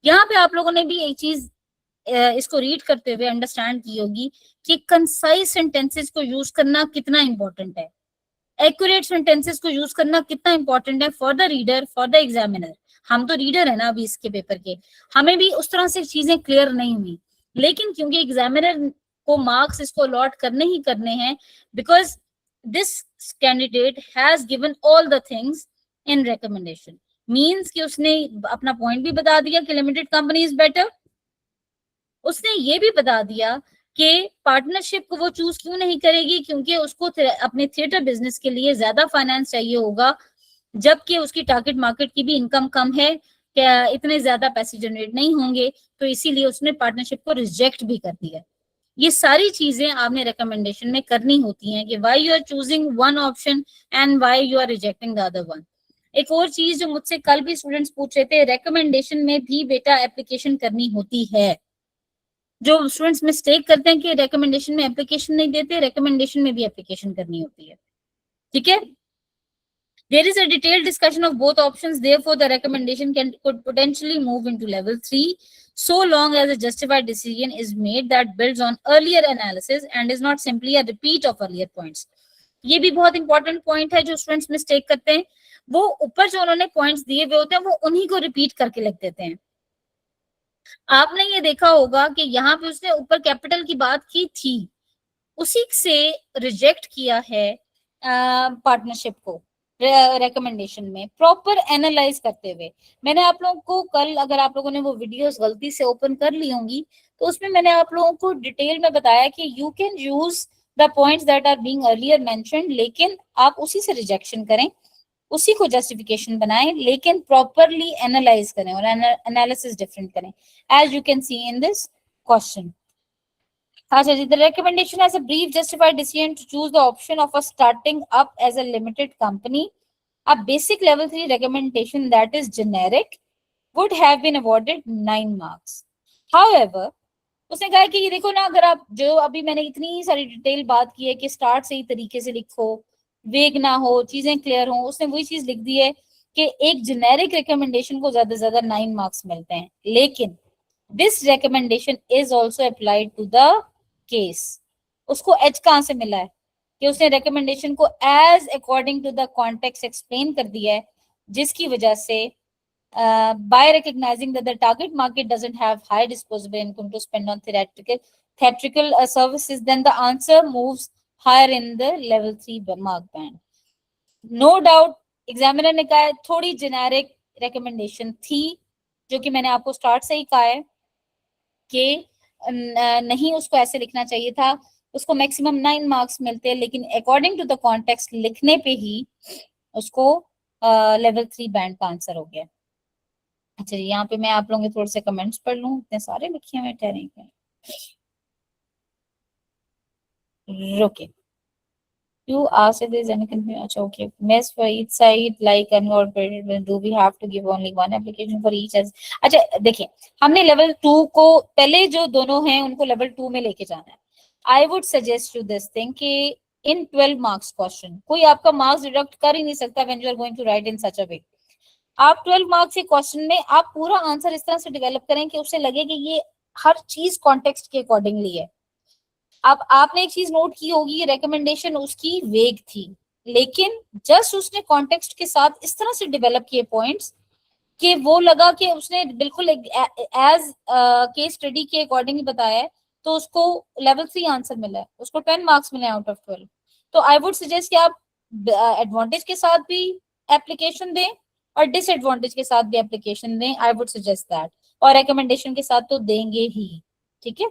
यहाँ पे आप लोगों ने भी एक चीज इसको रीड करते हुए अंडरस्टैंड की होगी कि कंसाइज सेंटेंसेस को यूज करना कितना इंपॉर्टेंट है, एक्यूरेट सेंटेंसेस को यूज करना कितना इंपॉर्टेंट है for the reader, for the examiner. हम तो रीडर है ना अभी इसके पेपर के, हमें भी उस तरह से चीजें क्लियर नहीं हुई, लेकिन क्योंकि एग्जामिनर को मार्क्स इसको अलॉट करने ही करने हैं, because this candidate has given all the things in recommendation, means कि उसने अपना पॉइंट भी बता दिया कि लिमिटेड कंपनी इज बेटर, उसने ये भी बता दिया कि पार्टनरशिप को वो चूज क्यों नहीं करेगी क्योंकि उसको अपने थिएटर बिजनेस के लिए ज्यादा फाइनेंस चाहिए होगा, जबकि उसकी टारगेट मार्केट की भी इनकम कम है, क्या इतने ज्यादा पैसे जनरेट नहीं होंगे, तो इसीलिए उसने पार्टनरशिप को रिजेक्ट भी कर दिया। ये सारी चीजें आपने रिकमेंडेशन में करनी होती हैं कि why you are choosing one option and why you are rejecting the other one. एक और चीज जो मुझसे कल भी स्टूडेंट्स पूछ रहे थे, रिकमेंडेशन में भी बेटा एप्लीकेशन करनी होती है। जो स्टूडेंट्स मिस्टेक करते हैं कि रिकमेंडेशन में एप्लीकेशन नहीं देते, रिकमेंडेशन में भी एप्लीकेशन करनी होती है, ठीक है। There is a detailed discussion of both options, therefore the recommendation could potentially move into level 3 so long as a justified decision is made that builds on earlier analysis and is not simply a repeat of earlier points. ये भी बहुत important point है जो students mistake करते हैं, वो ऊपर जो उन्होंने पॉइंट्स दिए हुए होते हैं वो उन्हीं को रिपीट करके लिख देते हैं। आपने ये देखा होगा कि यहाँ पे उसने ऊपर कैपिटल की बात की थी, उसी से रिजेक्ट किया है पार्टनरशिप को रिकमेंडेशन में प्रॉपर एनालाइज करते हुए। मैंने आप लोगों को कल, अगर आप लोगों ने वो वीडियोस गलती से ओपन कर ली होंगी, तो उसमें मैंने आप लोगों को डिटेल में बताया कि you can use the points that are being earlier mentioned, लेकिन आप उसी से रिजेक्शन करें, उसी को जस्टिफिकेशन बनाएं, लेकिन प्रॉपरली एनालाइज करें और एनालिसिस डिफरेंट करें, as you can see in this question. अच्छा जी, the recommendation has a brief justified decision to choose the option of a starting up as a limited company. A basic level 3 recommendation that is generic would have been awarded 9 marks. However, उसने कहा कि ये देखो ना, अगर आप जो अभी मैंने इतनी सारी डिटेल बात की है कि स्टार्ट से ही तरीके से लिखो, वेग ना हो, चीजें क्लियर हो, उसने वही चीज लिख दी है कि एक जेनेरिक रिकमेंडेशन को ज्यादा से ज्यादा 9 मार्क्स मिलते हैं, लेकिन this recommendation is also applied to the case. उसको एच कहां से मिला है कि उसने रिकमेंडेशन को as according to the context explain कर दिया है, जिसकी वजह से by recognizing that the target market doesn't have high disposable income to spend on theatrical services, then the answer moves higher in the level 3 mark band. No doubt examiner ने कहा है थोड़ी जेनेरिक रिकमेंडेशन थी, जो कि मैंने आपको start से ही कहा है कि नहीं उसको ऐसे लिखना चाहिए था, उसको मैक्सिमम 9 मार्क्स मिलते हैं, लेकिन अकॉर्डिंग टू द कॉन्टेक्स्ट लिखने पे ही उसको लेवल 3 बैंड का आंसर हो गया। अच्छा जी, यहाँ पे मैं आप लोगों के थोड़े से कमेंट्स पढ़ लूं, इतने सारे लिखे हुए ठहरे रुके। You asked if there is any confusion. अच्छा, okay. Miss, for each side like unincorporated, do we have to give only one application for each? अच्छा देखिए, हमने लेवल 2 को पहले जो दोनों हैं उनको लेवल 2 में लेके जाना है। I would suggest you this thing कि in 12 marks क्वेश्चन कोई आपका मार्क्स डिडक्ट कर ही नहीं सकता when you are going to write in such a way। आप 12 मार्क्स के क्वेश्चन में आप पूरा आंसर इस तरह से डेवलप करें कि उसे लगे कि ये हर चीज कॉन्टेक्स्ट के अकॉर्डिंगली है। अब आपने एक चीज नोट की होगी, रिकमेंडेशन उसकी वेग थी, लेकिन जस्ट उसने कॉन्टेक्स्ट के साथ इस तरह से डेवलप किए पॉइंट्स कि वो लगा कि उसने बिल्कुल एज केस स्टडी के अकॉर्डिंग बताया है, तो उसको लेवल 3 आंसर मिला है, उसको 10 मार्क्स मिले आउट ऑफ 12। तो आई वुड सजेस्ट कि आप एडवांटेज के साथ भी एप्लीकेशन दें और डिसएडवांटेज के साथ भी एप्लीकेशन दें, आई वुड सजेस्ट दैट, और रिकमेंडेशन के साथ तो देंगे ही, ठीक है।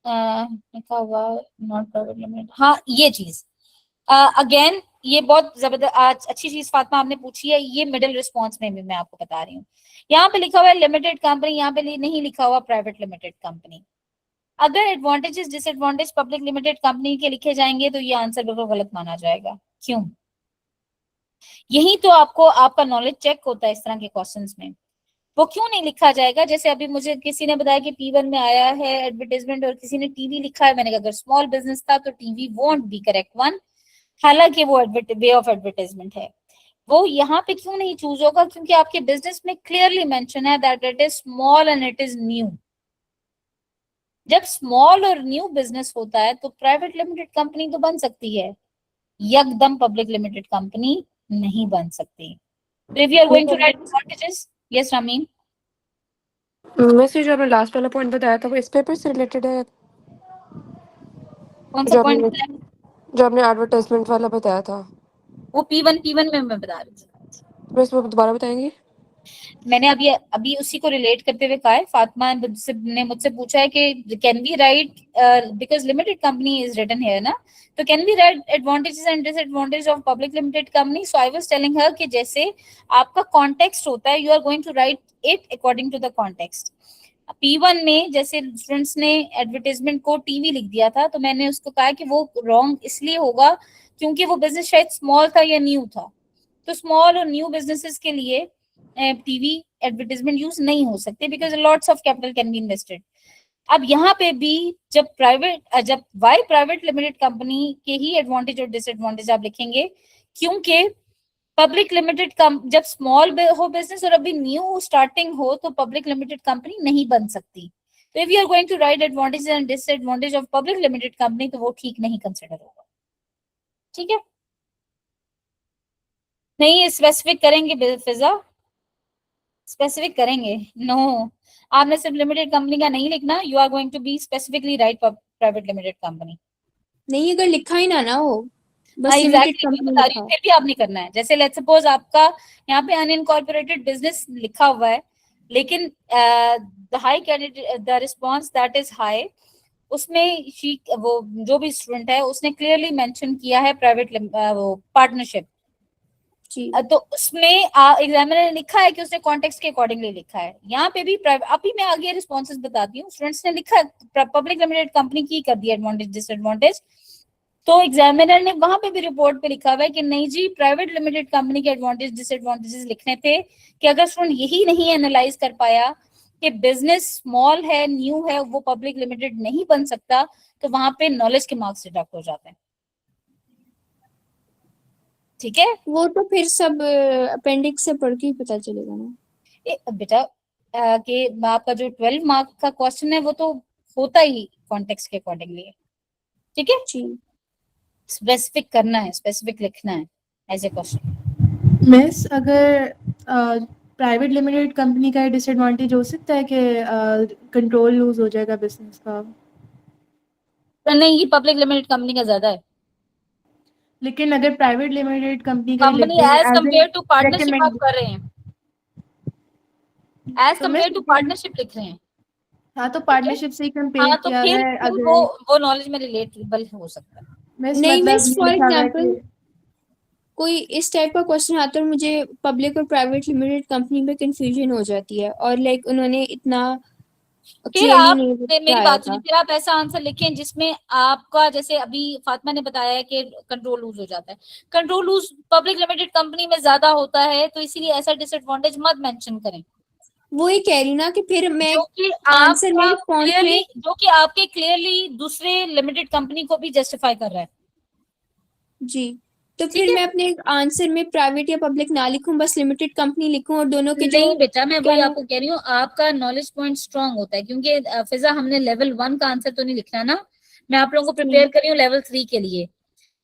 लिखा हुआ नॉट प्राइवेट लिमिटेड, हाँ ये चीज अगेन ये बहुत जबरदस्त आज अच्छी चीज फातिमा आपने पूछी है, ये मिडिल रिस्पॉन्स में भी मैं आपको बता रही हूँ। यहाँ पे लिखा हुआ है लिमिटेड कंपनी, यहाँ पे नहीं लिखा हुआ प्राइवेट लिमिटेड कंपनी। अगर advantages disadvantage public limited company के लिखे जाएंगे तो ये आंसर बिल्कुल गलत माना जाएगा। क्यों? यही तो आपको आपका नॉलेज चेक होता है इस तरह के क्वेश्चंस में। वो क्यों नहीं लिखा जाएगा? जैसे अभी मुझे किसी ने बताया कि P1 में आया है एडवर्टाइजमेंट और किसी ने टीवी लिखा है, मैंने कहा अगर स्मॉल बिजनेस था तो TV won't be correct one, हालांकि वो वे ऑफ एडवर्टाइजमेंट है। वो यहाँ पे क्यों नहीं चूज होगा? क्योंकि आपके बिजनेस में क्लियरली मेंशन है that it is small and it is new. जब स्मॉल और न्यू बिजनेस होता है तो प्राइवेट लिमिटेड कंपनी तो बन सकती है, एकदम पब्लिक लिमिटेड कंपनी नहीं बन सकती। If you are going to write advantages, yes Ramin? वैसे जो आपने लास्ट वाला पॉइंट बताया था वो इस पेपर से रिलेटेड है? कौन सा पॉइंट? जो आपने एडवर्टाइजमेंट वाला बताया था वो P1 में मैं बता रही थी। बस वो दोबारा बताएंगी? मैंने अभी उसी को रिलेट करते हुए कहा है। फातिमा ने मुझसे पूछा है कि can we write, because limited company is written here ना, तो can we write advantages and disadvantage of public limited company. So I was telling her कि जैसे आपका कॉन्टेक्स्ट होता है, you are going to write it according to the context. P1 में जैसे students ने एडवर्टाइजमेंट को टीवी लिख दिया था, तो मैंने उसको कहा कि वो रॉन्ग इसलिए होगा क्योंकि वो बिजनेस शायद स्मॉल था या न्यू था। तो स्मॉल और न्यू बिजनेसेस के लिए टीवी एडवर्टाइजमेंट यूज नहीं हो सकते because lots of capital can be invested. अब यहाँ पे भी जब वाई प्राइवेट लिमिटेड कंपनी के ही एडवांटेज और डिसएडवांटेज आप लिखेंगे, क्योंकि पब्लिक लिमिटेड जब स्मॉल हो बिजनेस और अभी न्यू स्टार्टिंग हो तो पब्लिक लिमिटेड कंपनी नहीं बन सकती। तो if you are going to write advantage and disadvantage of public limited company तो वो ठीक नहीं कंसिडर होगा, ठीक है। नहीं स्पेसिफिक करेंगे फिजा, स्पेसिफिक करेंगे। नो आपने सिर्फ लिमिटेड कंपनी का नहीं लिखना, you are going to be specifically write private limited company. नहीं अगर लिखा ही ना हो, बस exactly, लिमिटेड कंपनी बता रही हूँ, फिर भी आप नहीं करना है। जैसे लेट्स सपोज आपका यहाँ पे अनइनकॉर्पोरेटेड बिजनेस लिखा हुआ है, लेकिन the high candidate the response that is high, उसमें वो जो भी स्टूडेंट है उसने क्लियरली मेंशन किया है प्राइवेट वो पार्टनरशिप, तो उसमें एग्जामिनर ने लिखा है कि उसने कॉन्टेक्स्ट के अकॉर्डिंगली लिखा है। यहाँ पे भी अभी मैं आगे रिस्पॉन्सेस बताती हूँ। स्टूडेंट्स ने लिखा पब्लिक लिमिटेड कंपनी की कर दिया एडवांटेज डिसएडवांटेज, तो एग्जामिनर ने वहां पे भी रिपोर्ट पे लिखा हुआ है कि नहीं जी प्राइवेट लिमिटेड कंपनी के एडवांटेज डिसएडवांटेजेस लिखने थे कि अगर स्टूडेंट यही नहीं एनालाइज कर पाया कि बिजनेस स्मॉल है न्यू है वो पब्लिक लिमिटेड नहीं बन सकता, तो वहां पे नॉलेज के मार्क्स डिडक्ट हो जाते हैं, ठीक है। वो तो फिर सब अपेंडिक्स से पढ़ के ही पता चलेगा ना बेटा कि आपका जो 12 मार्क का क्वेश्चन है वो तो होता ही कॉन्टेक्स्ट के अकॉर्डिंगली, ठीक है। स्पेसिफिक करना है, स्पेसिफिक लिखना है एज ए क्वेश्चन। मिस अगर प्राइवेट लिमिटेड कंपनी का डिसएडवांटेज हो सकता है कि कंट्रोल लूज हो जाएगा बिजनेस का, तो नहीं ये पब्लिक लिमिटेड कंपनी का ज्यादा है। लेकिन अगर प्राइवेट लिमिटेड कंपनी का company as compare to partnership आप कर रहे हैं, एज कंपेयर टू पार्टनरशिप लिख रहे हैं। हाँ तो पार्टनरशिप से ही कंपेयर तो किया फिर है अगर वो नॉलेज में रिलेटेबल हो सकता है। नहीं मिस फॉर एग्जांपल कोई इस टाइप का क्वेश्चन आता है, मुझे पब्लिक और प्राइवेट लिमिटेड कंपनी में कंफ्यूजन हो जाती है और लाइक उन्होंने इतना फिर आप मेरी बात सुनिए, फिर आप ऐसा आंसर लिखें जिसमें आपका, जैसे अभी फातिमा ने बताया है कि कंट्रोल लूज हो जाता है, control lose public limited company में ज्यादा होता है, तो इसीलिए ऐसा डिसएडवांटेज मत मेंशन करें। वो ही कह रही ना कि फिर मैं जो कि आंसर में क्लियरली जो कि आपके क्लियरली दूसरे लिमिटेड कंपनी को भी जस्टिफाई कर रहा है जी। तो फिर मैं अपने आंसर में प्राइवेट या पब्लिक ना लिखूं, बस लिमिटेड कंपनी लिखूं और दोनों के नहीं बेटा मैं वही आपको कह रही हूँ, आपका नॉलेज पॉइंट स्ट्रांग होता है क्योंकि फिजा हमने लेवल 1 का आंसर तो नहीं लिखना ना, मैं आप लोगों को प्रिपेयर कर रही हूँ लेवल 3 के लिए।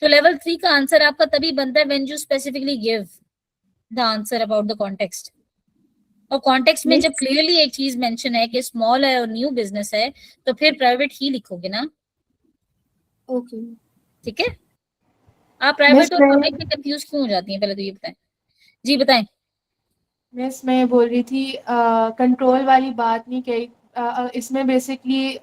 तो लेवल 3 का आंसर आपका तभी बनता है when you specifically give the answer about the context, और कॉन्टेक्स्ट में जब क्लियरली एक चीज मेंशन है कि स्मॉल है और न्यू बिजनेस है तो फिर प्राइवेट ही लिखोगे ना। ओके। ठीक है, आप प्राइवेट और मैं पब्लिक में कंफ्यूज क्यों हो जाती हैं, पहले तो ये बताएं। जी बताएं। मिस मैं बोल रही थी कंट्रोल वाली बात नहीं कही। इसमें बेसिकली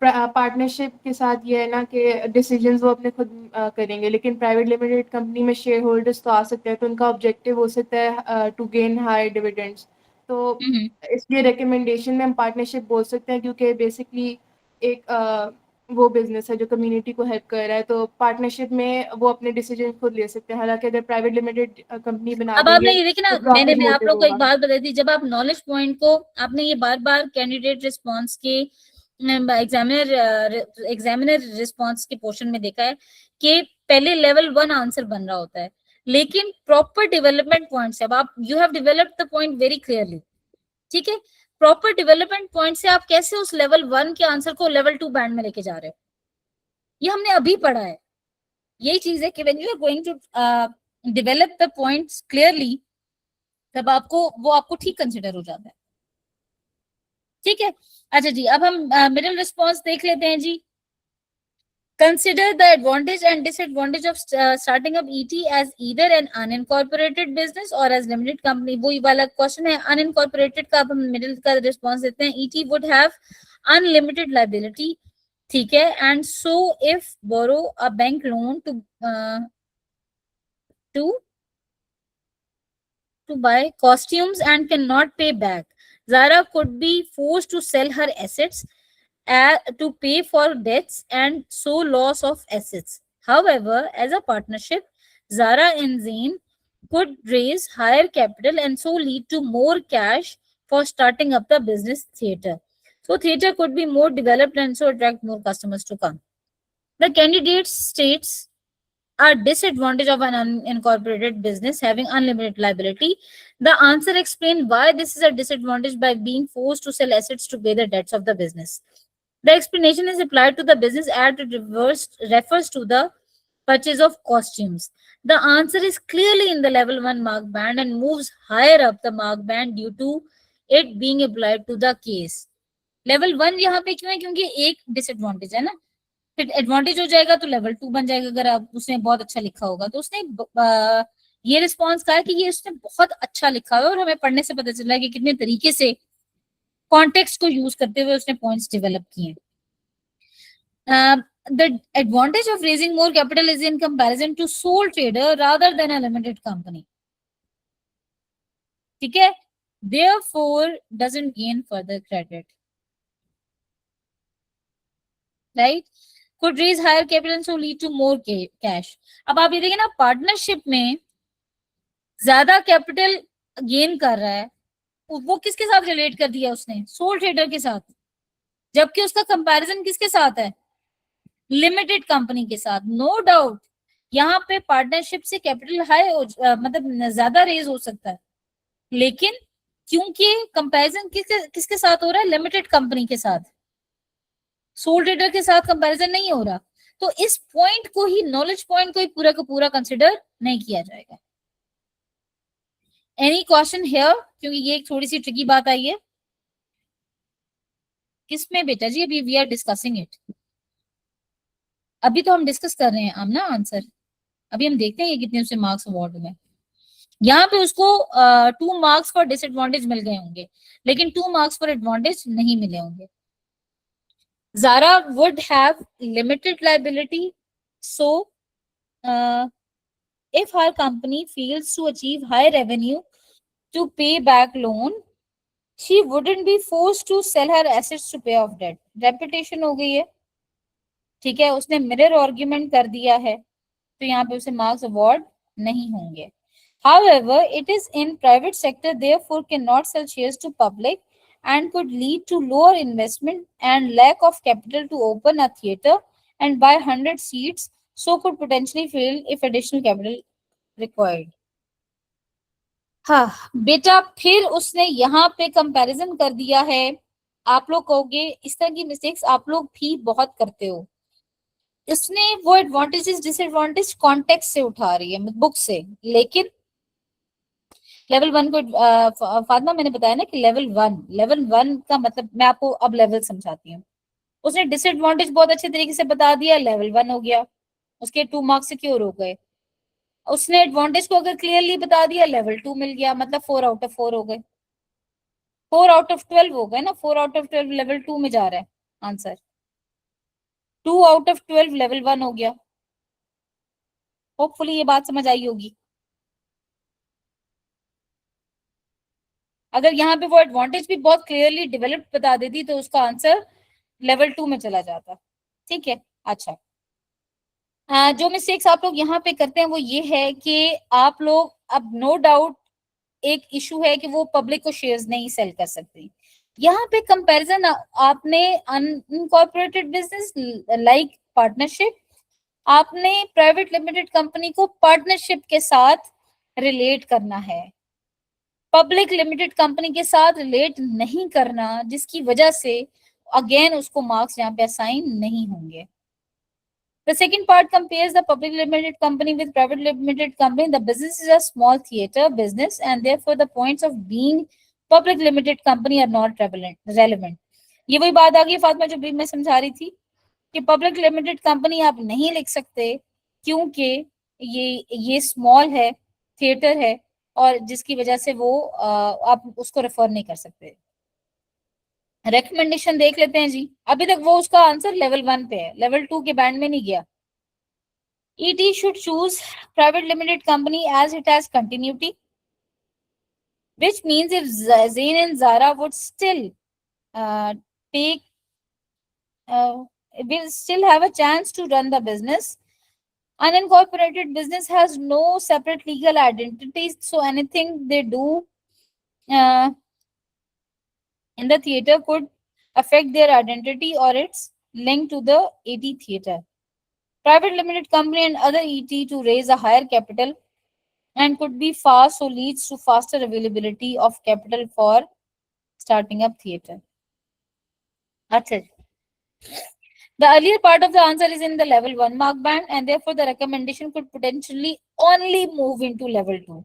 पार्टनरशिप के साथ ये है ना कि डिसीजंस वो अपने खुद करेंगे, लेकिन प्राइवेट लिमिटेड कंपनी में शेयर होल्डर्स तो आ सकते हैं, तो उनका ऑब्जेक्टिव हो सकता है टू गेन हायर डिविडेंड्स। तो इसलिए रिकमेंडेशन में हम पार्टनरशिप बोल सकते हैं, क्योंकि बेसिकली एक वो बिजनेस है जो कम्युनिटी को हेल्प कर रहा है, तो पार्टनरशिप में वो अपने डिसीजन खुद ले सकते हैं। हालांकि अगर प्राइवेट लिमिटेड कंपनी बना अब आपने देंगे ये देखिए ना, तो प्रॉफिट मैंने आप मोटिव लोग को एक होगा। बात बताई थी, जब आप नॉलेज पॉइंट को आपने ये बार बार कैंडिडेट रिस्पॉन्स के एग्जामिनर रिस्पॉन्स के पोर्शन में देखा है कि पहले लेवल 1 आंसर बन रहा होता है, लेकिन प्रॉपर डेवलपमेंट पॉइंट से अब आप you have developed the point very clearly, ठीक है, प्रॉपर डेवलपमेंट पॉइंट से आप कैसे उस लेवल 1 के आंसर को लेवल 2 बैंड में लेके जा रहे हो, ये हमने अभी पढ़ा है। यही चीज है कि when you are going to develop the points clearly, तब आपको वो आपको ठीक कंसिडर हो जाता है। ठीक है, अच्छा जी, अब हम मिडिल रिस्पॉन्स देख लेते हैं जी। Consider the advantage and disadvantage of starting up ET as either an unincorporated business or as limited company। वही वाला क्वेश्चन है, unincorporated का अब हम मिडिल का रिस्पॉन्स देते हैं। ET would have unlimited liability, ठीक है, and so if borrow a bank loan to buy costumes and cannot pay back, Zara could be forced to sell her assets to pay for debts and so loss of assets. However, as a partnership, Zara and Zain could raise higher capital and so lead to more cash for starting up the business theater. So theater could be more developed and so attract more customers to come. The candidate states a disadvantage of an unincorporated business having unlimited liability. The answer explains why this is a disadvantage by being forced to sell assets to pay the debts of the business. The explanation is applied to the business as it refers to the purchase of costumes. The answer is clearly in the level 1 mark band and moves higher up the mark band due to it being applied to the case. Level 1 यहाँ पे क्यों है, क्योंकि एक disadvantage है ना, फिर advantage हो जाएगा तो लेवल 2 बन जाएगा। अगर आप उसने बहुत अच्छा लिखा होगा तो उसने ये रिस्पॉन्स कहा कि ये उसने बहुत अच्छा लिखा है और हमें पढ़ने से पता चला है कि कितने तरीके से कॉन्टेक्स्ट को यूज करते हुए उसने पॉइंट्स डेवलप किए। The advantage of raising more capital is in comparison to sole trader rather than a limited company. ठीक है, therefore doesn't gain further credit, right? Could raise higher capital and so lead to more cash. अब आप ये देखिए ना, partnership में ज्यादा capital gain कर रहा है, वो किसके साथ रिलेट कर दिया उसने, सोल ट्रेडर के साथ, जबकि उसका कंपैरिजन किसके साथ है, लिमिटेड कंपनी के साथ। नो डाउट यहाँ पे पार्टनरशिप से कैपिटल हाई मतलब ज्यादा रेज हो सकता है, लेकिन क्योंकि कंपैरिजन किसके साथ हो रहा है, लिमिटेड कंपनी के साथ, सोल ट्रेडर के साथ कंपैरिजन नहीं हो रहा, तो इस पॉइंट को ही, नॉलेज पॉइंट को ही पूरा का पूरा कंसिडर नहीं किया जाएगा। एनी क्वेश्चन हियर, क्योंकि ये एक थोड़ी सी ट्रिकी बात आई है। किसमें बेटा जी, अभी वी आर डिस्कसिंग इट, अभी तो हम डिस्कस कर रहे हैं आमना आंसर, अभी हम देखते हैं ये कितने उसे मार्क्स अवार्ड में। यहाँ पे उसको 2 मार्क्स फॉर डिसएडवांटेज मिल गए होंगे, लेकिन 2 मार्क्स फॉर एडवांटेज नहीं मिले होंगे। Zara would have limited liability, so if her company fails to achieve high revenue to pay back loan, she wouldn't be forced to sell her assets to pay off debt. Repetition हो गई है, ठीक है, उसने mirror argument कर दिया है, तो यहाँ पे उसे मार्क्स अवार्ड नहीं होंगे। However, it is in private sector, therefore cannot sell shares to public and could lead to lower investment and lack of capital to open a theater and buy 100 seats, so could potentially fail if additional capital required. हाँ बेटा, फिर उसने यहाँ पे comparison कर दिया है। आप लोग कहोगे इस तरह की मिस्टेक्स आप लोग भी बहुत करते हो। इसने वो एडवांटेजेस डिसएडवांटेज कॉन्टेक्स्ट से उठा रही है, बुक से, लेकिन लेवल 1 को फातिमा मैंने बताया ना कि लेवल 1 का मतलब, मैं आपको अब लेवल समझाती हूँ। उसने डिसएडवांटेज बहुत अच्छे तरीके से बता दिया, लेवल 1 हो गया, उसके 2 मार्क्स सिक्योर हो गए। उसने एडवांटेज को अगर क्लियरली बता दिया, लेवल 2 मिल गया, मतलब 4 आउट ऑफ 4 हो गए, 4 आउट ऑफ 12 हो गए ना, 4 आउट ऑफ 12 लेवल 2 में जा रहा है आंसर, 2 आउट ऑफ 12 लेवल 1 हो गया। होपफुली ये बात समझ आई होगी। अगर यहाँ पे वो एडवांटेज भी बहुत क्लियरली डेवलप्ड बता देती तो उसका आंसर लेवल 2 में चला जाता। ठीक है, अच्छा। जो मिस्टेक्स आप लोग यहाँ पे करते हैं वो ये है कि आप लोग, अब नो डाउट एक इशू है कि वो पब्लिक को शेयर्स नहीं सेल कर सकती। यहाँ पे कंपैरिजन आपने अनकॉर्पोरेटेड बिजनेस लाइक पार्टनरशिप, आपने प्राइवेट लिमिटेड कंपनी को पार्टनरशिप के साथ रिलेट करना है, पब्लिक लिमिटेड कंपनी के साथ रिलेट नहीं करना, जिसकी वजह से अगेन उसको मार्क्स यहाँ पे असाइन नहीं होंगे। The second part compares the public limited company with private limited company. The business is a small theater business and therefore the points of being public limited company are not relevant. ये वही बात आ गई फातिमा जो भी मैं समझा रही थी कि पब्लिक लिमिटेड कंपनी आप नहीं लिख सकते क्योंकि ये स्मॉल है, थिएटर है, और जिसकी वजह से वो आप उसको रेफर नहीं कर सकते। रेकमेंडेशन देख लेते हैं जी। अभी तक वो उसका आंसर लेवल 1 पे है, लेवल 2 के बैंड में नहीं गया। ET should choose private limited company as it has continuity, which means if Zain and Zara would still take will still have a chance to run the business. Unincorporated business has no separate legal identity, so anything they do in the theater could affect their identity or its link to the ET theater. Private limited company and other ET to raise a higher capital and could be fast, so leads to faster availability of capital for starting up theater. That's it. The earlier part of the answer is in the level 1 mark band and therefore the recommendation could potentially only move into level 2.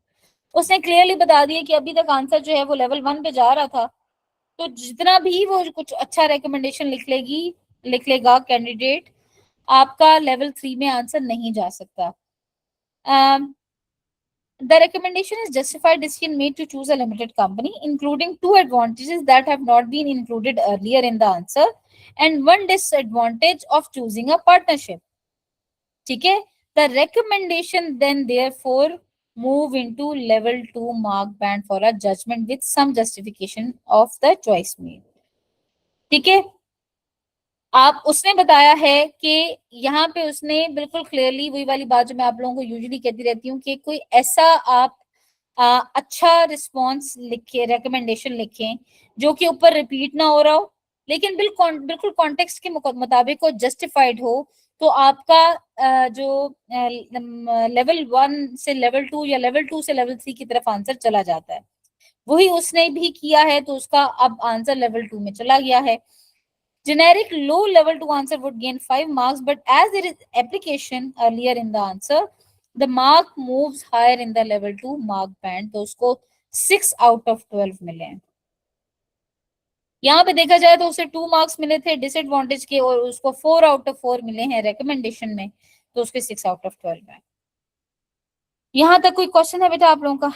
उसने clearly बता दिया कि अभी तक answer जो है वो level 1 पे जा रहा था, तो जितना भी वो कुछ अच्छा रिकमेंडेशन लिख लेगा कैंडिडेट, आपका लेवल 3 में आंसर नहीं जा सकता। The recommendation is justified decision made to choose a limited company, including 2 advantages that have not been included earlier in the answer and 1 disadvantage of choosing a partnership. ठीक है, the recommendation then therefore move into level 2 mark band for a judgment with some justification of the choice made. ठीक है, आप उसने बताया है कि यहाँ पे उसने बिल्कुल क्लियरली वही वाली बात जो मैं आप लोगों को यूजुअली कहती रहती हूँ कि कोई ऐसा आप अच्छा रिस्पॉन्स लिखे, रिकमेंडेशन लिखें जो कि ऊपर रिपीट ना हो रहा हो, लेकिन बिल्कुल कॉन्टेक्स्ट के मुताबिक हो, जस्टिफाइड हो, तो आपका जो लेवल 1 से लेवल 2 या लेवल 2 से लेवल 3 की तरफ आंसर चला जाता है। वही उसने भी किया है, तो उसका अब आंसर लेवल 2 में चला गया है। Generic low level 2 answer would gain 5 marks, but as there is application earlier in the answer, the mark moves higher in the level 2 mark band, तो उसको 6 out of 12 मिले हैं। यहाँ पे देखा जाए तो उसे 2 मार्क्स मिले थे डिसएडवांटेज के और उसको 4 आउट ऑफ 4 मिले हैं रिकमेंडेशन में, तो उसके 6 आउट ऑफ 12 है। यहाँ तक कोई क्वेश्चन है बेटा आप लोगों का?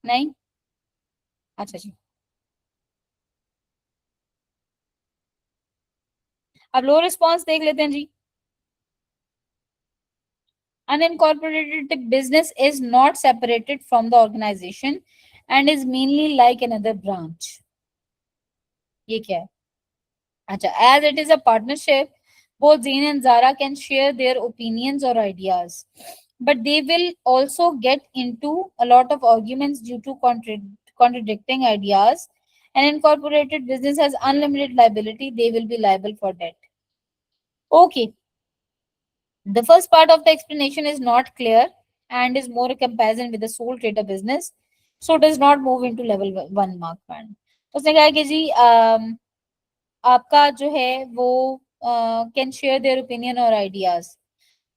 नहीं? अच्छा जी, अब लो रिस्पॉन्स देख लेते हैं जी। Unincorporated business is not separated from the organization and is mainly like another branch. ये क्या है? अच्छा, as it is a partnership, both Zain and Zara can share their opinions or ideas, but they will also get into a lot of arguments due to contradicting ideas. An incorporated business has unlimited liability; they will be liable for debt. Okay. The first part of the explanation is not clear and is more a comparison with the sole trader business, so does not move into level 1 mark band. उसने कहा कि जी आपका जो है वो can share their opinion or ideas.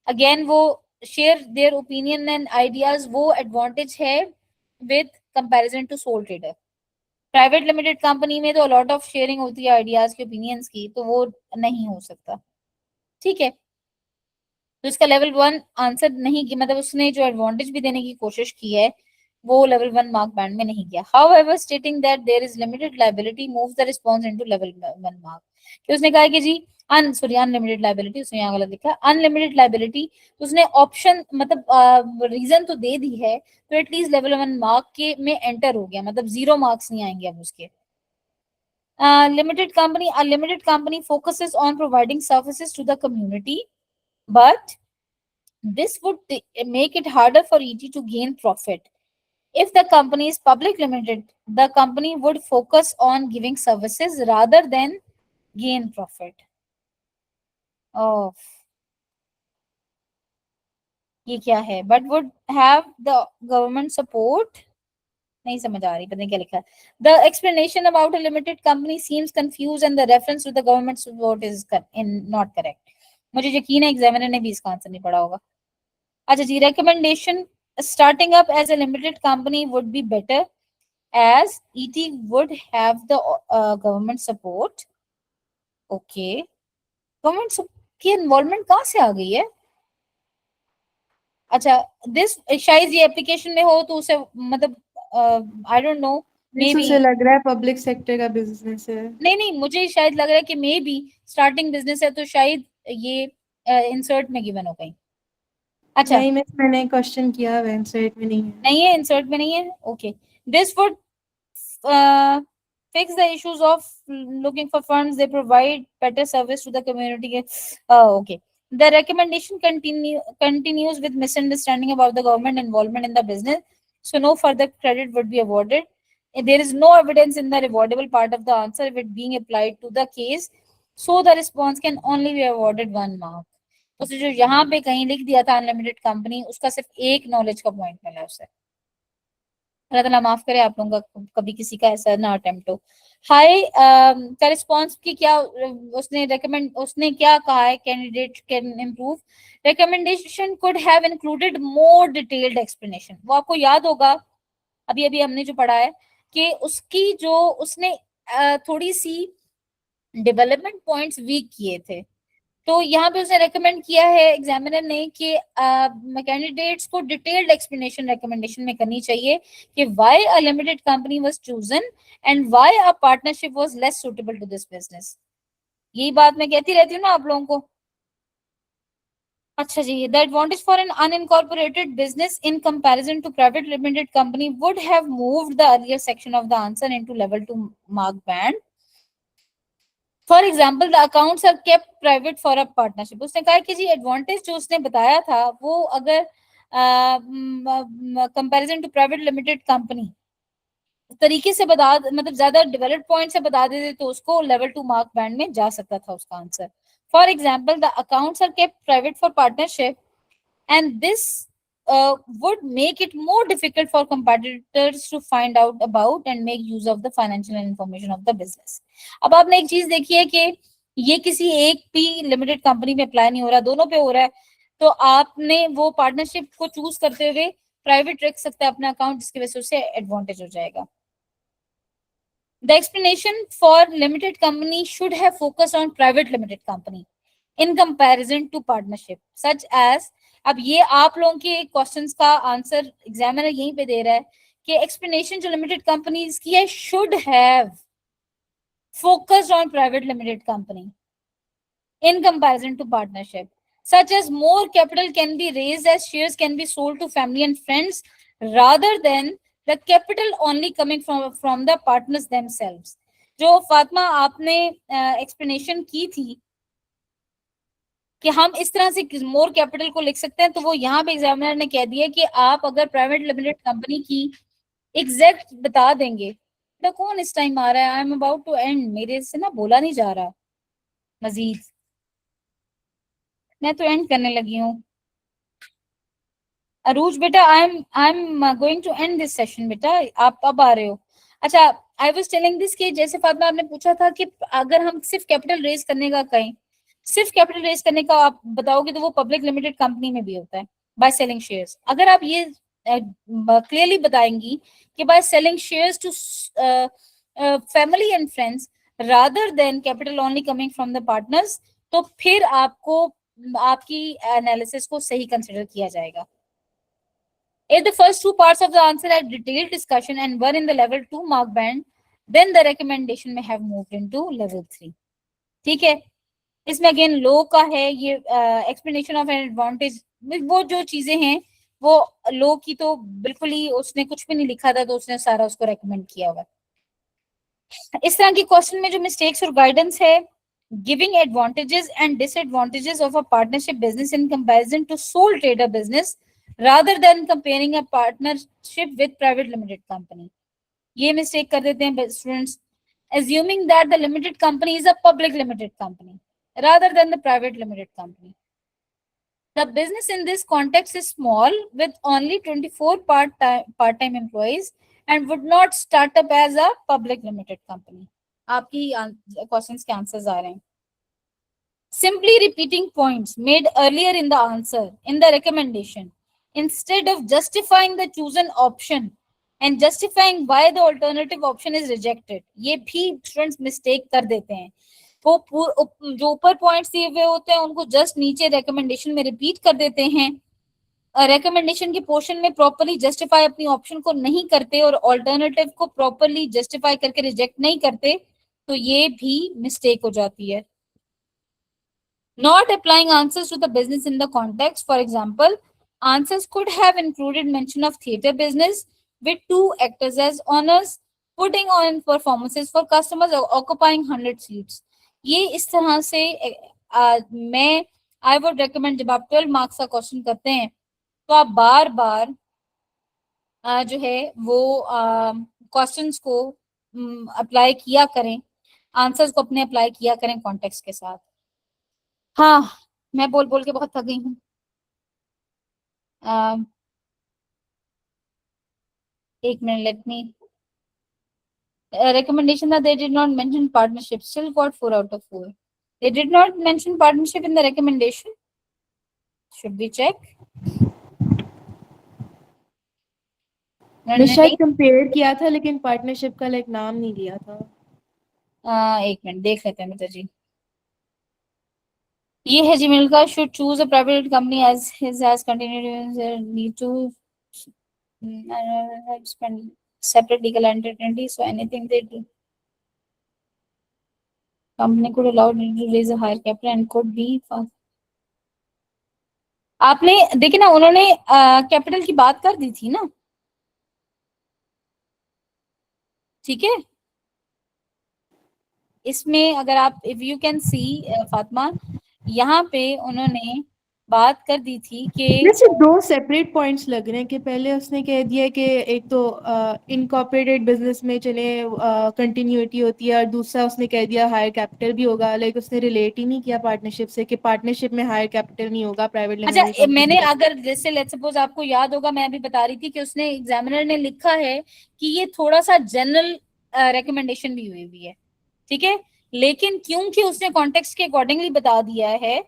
Again वो share their opinion and ideas वो advantage है with comparison to sole trader. Private limited company में तो लॉट ऑफ शेयरिंग होती है आइडियाज की, ओपिनियंस की, तो वो नहीं हो सकता। ठीक है, तो इसका लेवल 1 आंसर नहीं की, मतलब उसने जो एडवांटेज भी देने की कोशिश की है वो लेवल 1 मार्क बैंड में नहीं किया। However stating that there is limited liability moves the response into level 1 mark, कि उसने कहा कि जी अनलिमिटेड लायबिलिटी, उसने यहाँ गलत लिखा, अनलिमिटेड लायबिलिटी, उसने ऑप्शन मतलब रीजन तो दे दी है, तो एटलीस्ट लेवल 1 मार्क के में एंटर हो गया, मतलब 0 मार्क्स नहीं आएंगे अब उसके। A limited company focuses on providing services to the community, but this would make it harder for ET to gain profit. If the company is public limited, the company would focus on giving services rather than gain profit. Oh, ये क्या है? But would have the government support. नहीं समझ आ रही, पता नहीं क्या लिखा है। The explanation about a limited company seems confused and the reference to the government support is not correct. मुझे यकीन है एग्जामिनर ने भी इसका आंसर नहीं पढ़ा होगा। अच्छा जी, recommendation starting up as a limited company would be better as ET would have the government support. Okay, government की इन्वॉल्वमेंट कहाँ से आ गई है? अच्छा, दिस शायद ये एप्लीकेशन में हो तो उसे मतलब I don't know, may be, उसे लग रहा है पब्लिक सेक्टर का बिजनेस है। नहीं मुझे शायद लग रहा है कि मे बी स्टार्टिंग बिजनेस है, तो शायद ये इंसर्ट में गिवन हो कहीं। अच्छा नहीं मिस, मैंने क्वेश्चन किया है, इंसर्ट में नहीं है। नहीं है, इंसर्ट में नहीं है। Okay, this would fix the issues of looking for funds, they provide better service to the community. Okay, the recommendation continues with misunderstanding about the government involvement in the business, so no further credit would be awarded. There is no evidence in the rewardable part of the answer if it being applied to the case, so the response can only be awarded 1 mark. तो जो यहाँ पे कहीं लिख दिया था unlimited company, उसका सिर्फ एक नॉलेज का पॉइंट मिला उसे। अल्लाह ताला माफ करे आप लोगों का कभी किसी का ऐसा ना अटेम्प्ट हो। हाई का रिस्पॉन्स की क्या उसने क्या कहा है, candidate can improve, recommendation could have included more detailed explanation. वो आपको याद होगा अभी अभी हमने जो पढ़ा है कि उसकी जो उसने थोड़ी सी डेवलपमेंट पॉइंट्स वीक किए थे, तो यहाँ पे उसने रेकमेंड किया है एग्जामिनर ने कि कैंडिडेट्स को डिटेल्ड एक्सप्लेनेशन रिकमेंडेशन में करनी चाहिए कि why a limited company was chosen and why a partnership was less suitable to this business. यही बात मैं कहती रहती हूँ ना आप लोगों को। अच्छा जी, the advantage for an unincorporated business in comparison to private limited company would have moved the earlier section of the answer into level 2 mark band. For example the accounts are kept private for a partnership. उसने कहा कि जी advantage जो उसने बताया था वो अगर comparison to private limited company तरीके से बता, मतलब ज्यादा डेवलप्ड पॉइंट से बता देते तो उसको लेवल 2 मार्क बैंड में जा सकता था उसका answer. For example the accounts are kept private for partnership and this would make it more difficult for competitors to find out about and make use of the financial information of the business. अब आपने एक चीज देखी है कि ये किसी एक भी लिमिटेड कंपनी में अप्लाई नहीं हो रहा, दोनों पे हो रहा है, तो आपने वो पार्टनरशिप को चूज करते हुए प्राइवेट रख सकते हैं अपना अकाउंट, जिसकी वजह से उसे एडवांटेज हो जाएगा। The explanation for limited company should have focused on private limited company in comparison to partnership, such as, अब ये आप लोगों के क्वेश्चंस का आंसर एग्जामिनर यहीं पे दे रहा है कि एक्सप्लेनेशन जो लिमिटेड कंपनीज की है should have focused on private limited company in comparison to partnership, such as more capital can be raised as shares can be sold to family and friends rather than the capital only coming from the partners themselves. जो फातिमा आपने explanation की थी कि हम इस तरह से more capital को लिख सकते हैं, तो वो यहाँ पे एग्जामिनर ने कह दिया कि आप अगर प्राइवेट लिमिटेड कंपनी की एग्जैक्ट बता देंगे। तो कौन इस टाइम आ रहा है? I am about to end, मेरे से ना बोला नहीं जा रहा मजीद, मैं तो एंड करने लगी हूँ। अरूज बेटा, I am going to end this session बेटा, आप अब आ रहे हो। अच्छा, आई वाज टेलिंग दिस कि जैसे फातिमा आपने पूछा था कि अगर हम सिर्फ कैपिटल रेज करने का कहें, सिर्फ कैपिटल रेज करने का आप बताओगे तो वो पब्लिक लिमिटेड कंपनी में भी होता है बाय सेलिंग शेयर्स। अगर आप ये क्लियरली बताएंगी कि by selling shares to family and friends rather than capital only coming from the partners, तो फिर आपको आपकी एनालिसिस को सही कंसिडर किया जाएगा. If the first two parts of the answer are detailed discussion and were in the level 2 mark band, then the recommendation may have moved into level 3. ठीक है. इसमें अगेन लो का है ये एक्सप्लेनेशन ऑफ एन एडवांटेज, वो जो चीजें हैं वो लो की तो बिल्कुल ही उसने कुछ भी नहीं लिखा था, तो उसने सारा उसको रेकमेंड किया हुआ. इस तरह की क्वेश्चन में जो मिस्टेक्स और गाइडेंस है, giving advantages and disadvantages of a partnership business in comparison to sole trader business rather than comparing a partnership with private limited company. ये मिस्टेक कर देते हैं students, assuming that the limited company is a public limited company rather than the private limited company. The business in this context is small with only 24 part-time employees and would not start up as a public limited company. आपकी questions के answers आ रहे हैं. Simply repeating points made earlier in the answer in the recommendation instead of justifying the chosen option and justifying why the alternative option is rejected. ये भी students mistake कर देते हैं. वो जो ऊपर पॉइंट्स दिए हुए होते हैं उनको जस्ट नीचे रिकमेंडेशन में रिपीट कर देते हैं. रिकमेंडेशन के पोर्शन में प्रॉपरली जस्टिफाई अपनी ऑप्शन को नहीं करते और ऑल्टरनेटिव को प्रॉपरली जस्टिफाई करके रिजेक्ट नहीं करते, तो ये भी मिस्टेक हो जाती है. Not applying answers to the business in the context. For example, answers could have included mention of theater business with 2 actors as owners, putting on performances for customers occupying 100 seats. ये इस तरह से मैं I would recommend जब आप 12 marks का question करते हैं तो आप बार बार जो है वो क्वेश्चंस को अप्लाई किया करें, आंसर्स को अपने अप्लाई किया करें कॉन्टेक्स्ट के साथ. हाँ, मैं बोल बोल के बहुत थक गई हूँ. एक minute, let me recommendation that they did not mention partnership, still got 4 out of 4. They did not mention partnership in the recommendation. Should we check? शायद कंपेयर किया था लेकिन पार्टनरशिप का लाइक नाम नहीं लिया था. एक मिनट देख लेते हैं मित्र जी. ये है जी Milcah should choose a private company as his has continued need to spend separate legal entity, so anything they do company could allow to raise a higher capital and could be. आपने देखिए ना, उन्होंने capital की बात कर दी थी ना. ठीक है, इसमें अगर आप इफ यू कैन सी फातिमा, यहाँ पे उन्होंने बात कर दी थी कि वैसे 2 सेपरेट पॉइंट्स लग रहे हैं कि पहले उसने कह दिया कि एक तो इनकॉर्पोरेटेड बिजनेस में चले कंटिन्यूटी होती है और दूसरा उसने कह दिया हायर कैपिटल भी होगा. लाइक उसने रिलेट ही नहीं किया पार्टनरशिप से कि पार्टनरशिप में हायर कैपिटल नहीं होगा प्राइवेट लिमिटेड. अच्छा, मैंने अगर जैसे लेट्स सपोज आपको याद होगा, मैं अभी बता रही थी कि उसने एग्जामिनर ने लिखा है कि ये थोड़ा सा जनरल रिकमेंडेशन भी हुई है. ठीक है, लेकिन क्योंकि उसने कॉन्टेक्स्ट के अकॉर्डिंगली बता दिया है,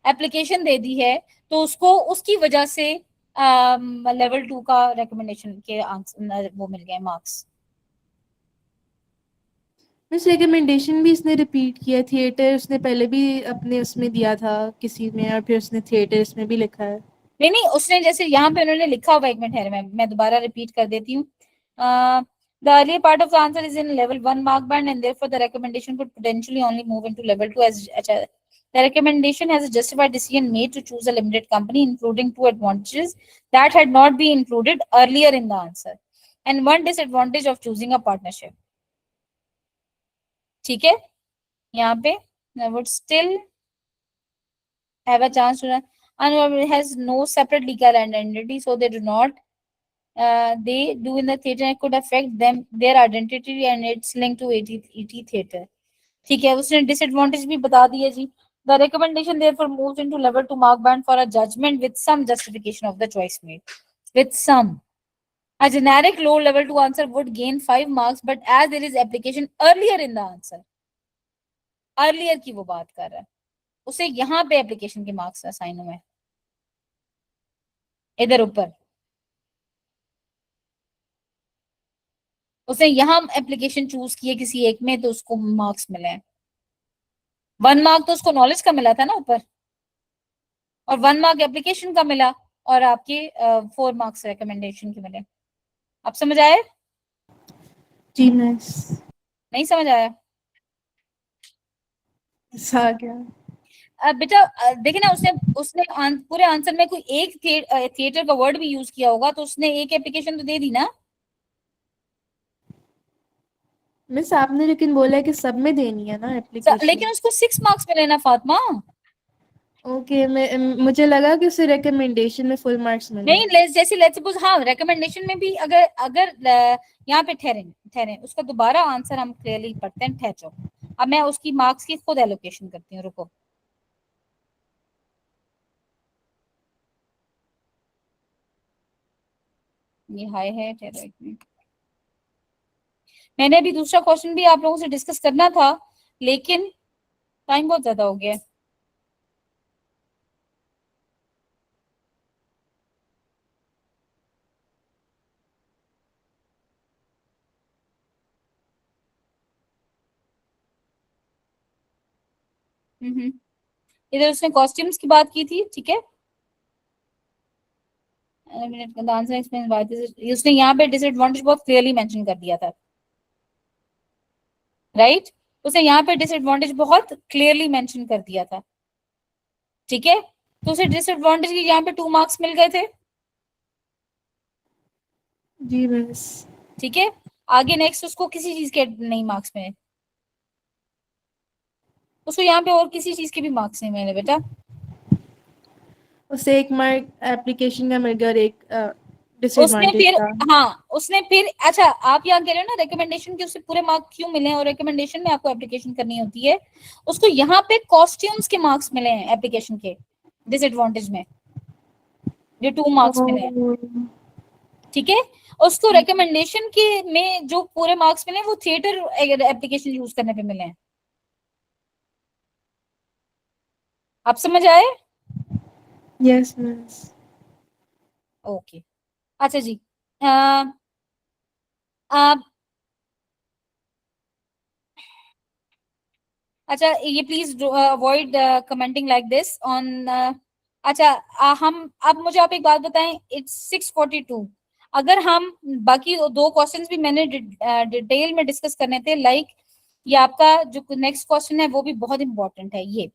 एप्लीकेशन दे दी है, तो उसको उसकी वजह से लेवल 2 का रिकमेंडेशन के आंसर वो मिल गए मार्क्स. इस रिकमेंडेशन भी इसने रिपीट किया. थिएटर उसने पहले भी अपने उसमें दिया था किसी में और फिर उसने थिएटर इसमें भी लिखा है. नहीं, उसने जैसे यहाँ पे उन्होंने लिखा हुआ, एक मिनट है, मैं दोबारा रिपीट कर देती हूँ. The earlier part of the answer is in level 1 mark band and therefore the recommendation could potentially only move into level 2 as the recommendation has a justified decision made to choose a limited company, including 2 advantages that had not been included earlier in the answer and 1 disadvantage of choosing a partnership. ठीक है, यहाँ पे I would still have a chance to and has no separate legal identity, so they do not they do in the theater could affect them their identity and its linked to ET theater. ठीक है, उसने disadvantage भी बता दिया जी. The recommendation therefore moves into level 2 mark band for a judgment with some justification of the choice made. With some. A generic low level 2 answer would gain 5 marks, but as there is application earlier in the answer, earlier की वो बात कर रहा है, उसे यहाँ पे application के मार्क्स असाइन हुए इधर ऊपर. उसने यहाँ एप्लीकेशन चूज किए किसी एक में तो उसको मार्क्स मिले हैं। 1 मार्क तो उसको नॉलेज का मिला था ना ऊपर, और 1 मार्क एप्लीकेशन का मिला, और आपके 4 मार्क्स रिकमेंडेशन के मिले। अब समझ आए? जी मिस, नहीं समझ आया? आ गया। बेटा देखिए ना, उसने उसने पूरे आंसर में कोई एक थिएटर का वर्ड भी यूज किया होगा, तो उसने एक एप्लीकेशन तो दे दी ना। मिस आपने लेकिन बोला है कि सब में देनी है ना एप्लीकेशन। लेकिन उसको 6 मार्क्स मिले ना फातिमा। ओके, मुझे लगा कि उसे रिकमेंडेशन में फुल मार्क्स मिले। नहीं, जैसे लेट्स सपोज, हाँ रिकमेंडेशन में भी अगर अगर यहाँ पे ठहरे ठहरे, उसका दोबारा आंसर हम क्लियरली पढ़ते हैं, ठहर जाओ। अब मैं उसकी मार्क्स की खुद एलोकेशन करती हूँ, रुको। ये हाई है, ठहरो एक मिनट। मैंने अभी दूसरा क्वेश्चन भी आप लोगों से डिस्कस करना था, लेकिन टाइम बहुत ज्यादा हो गया। इधर उसने कॉस्ट्यूम्स की बात की थी, ठीक है। आंसर एक्सप्लेन व्हाई दिस, उसने यहाँ पे डिसएडवांटेज बहुत क्लियरली मेंशन कर दिया था, राइट। उसने यहाँ पे डिसएडवांटेज बहुत क्लियरली मेंशन कर दिया था, ठीक है। तो उसे डिसएडवांटेज के यहाँ पे 2 मार्क्स मिल गए थे, जी मिस। ठीक है। आगे नेक्स्ट उसको किसी चीज के नहीं मार्क्स मिले, उसको यहाँ पे और किसी चीज के भी मार्क्स नहीं मिले बेटा। उसे 1 मार्क एप्लीकेशन का मिल गया और एक उसने डिसएडवांटेज फिर, का। हाँ उसने फिर, अच्छा आप यहाँ कह रहे हो ना रिकमेंडेशन के उसे पूरे मार्क क्यों मिले हैं, और रिकमेंडेशन में आपको एप्लीकेशन करनी होती है। उसको यहाँ पे कॉस्ट्यूम्स के मार्क्स मिले हैं एप्लीकेशन के डिसएडवांटेज में, जो 2 मार्क्स मिले हैं, ओह, ठीक है। उसको रिकमेंडेशन के में जो पूरे मार्क्स मिले हैं वो थिएटर एप्लीकेशन यूज करने पे मिले हैं। आप समझ आए? Yes miss. ओके, अच्छा जी। आ, आ, अच्छा ये please avoid commenting like this on. अच्छा हम, अब मुझे आप एक बात बताएं, इट्स 6:42। अगर हम बाकी दो क्वेश्चंस भी मैंने डिटेल में डिस्कस करने थे, लाइक ये आपका जो नेक्स्ट क्वेश्चन है वो भी बहुत इंपॉर्टेंट है। ये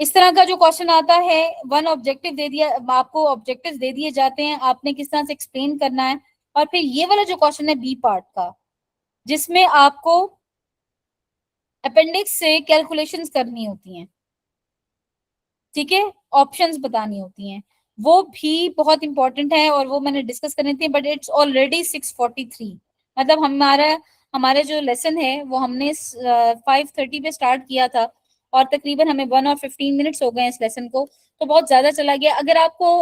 इस तरह का जो क्वेश्चन आता है, वन ऑब्जेक्टिव दे दिया आपको, ऑब्जेक्टिव्स दे दिए जाते हैं, आपने किस तरह से एक्सप्लेन करना है। और फिर ये वाला जो क्वेश्चन है बी पार्ट का, जिसमें आपको अपेंडिक्स से कैलकुलेशंस करनी होती हैं, ठीक है, ऑप्शंस बतानी होती हैं, वो भी बहुत इंपॉर्टेंट है, और वो मैंने डिस्कस करनी थी। बट इट्स ऑलरेडी 6:43, मतलब हमारा हमारा जो लेसन है वो हमने 5:30 पे स्टार्ट किया था, और तकरीबन हमें 1 और 15 मिनट्स हो गए इस लेसन को, तो बहुत ज्यादा चला गया। अगर आपको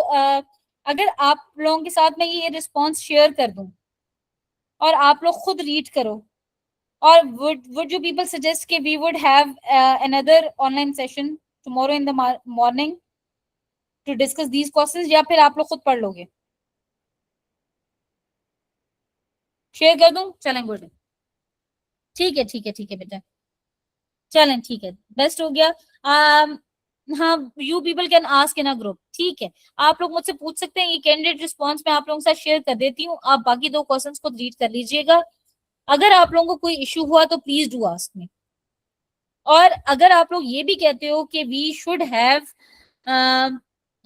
अगर आप लोगों के साथ में ये रिस्पॉन्स शेयर कर दूं और आप लोग खुद रीड करो, और would you people suggest कि we would have another online session tomorrow in the morning to discuss these questions, या फिर आप लोग खुद पढ़ लोगे? शेयर कर दूं? चलें, गुड, ठीक है ठीक है ठीक है बेटा, चलें ठीक है, बेस्ट हो गया। हाँ, you people can ask in a group, ठीक है। आप लोग मुझसे पूछ सकते हैं, ये कैंडिडेट रिस्पॉन्स मैं आप लोगों के साथ शेयर कर देती हूँ, आप बाकी दो क्वेश्चंस को रीड कर लीजिएगा। अगर आप लोगों को कोई इशू हुआ तो प्लीज डू आस्क मी। और अगर आप लोग ये भी कहते हो कि we should have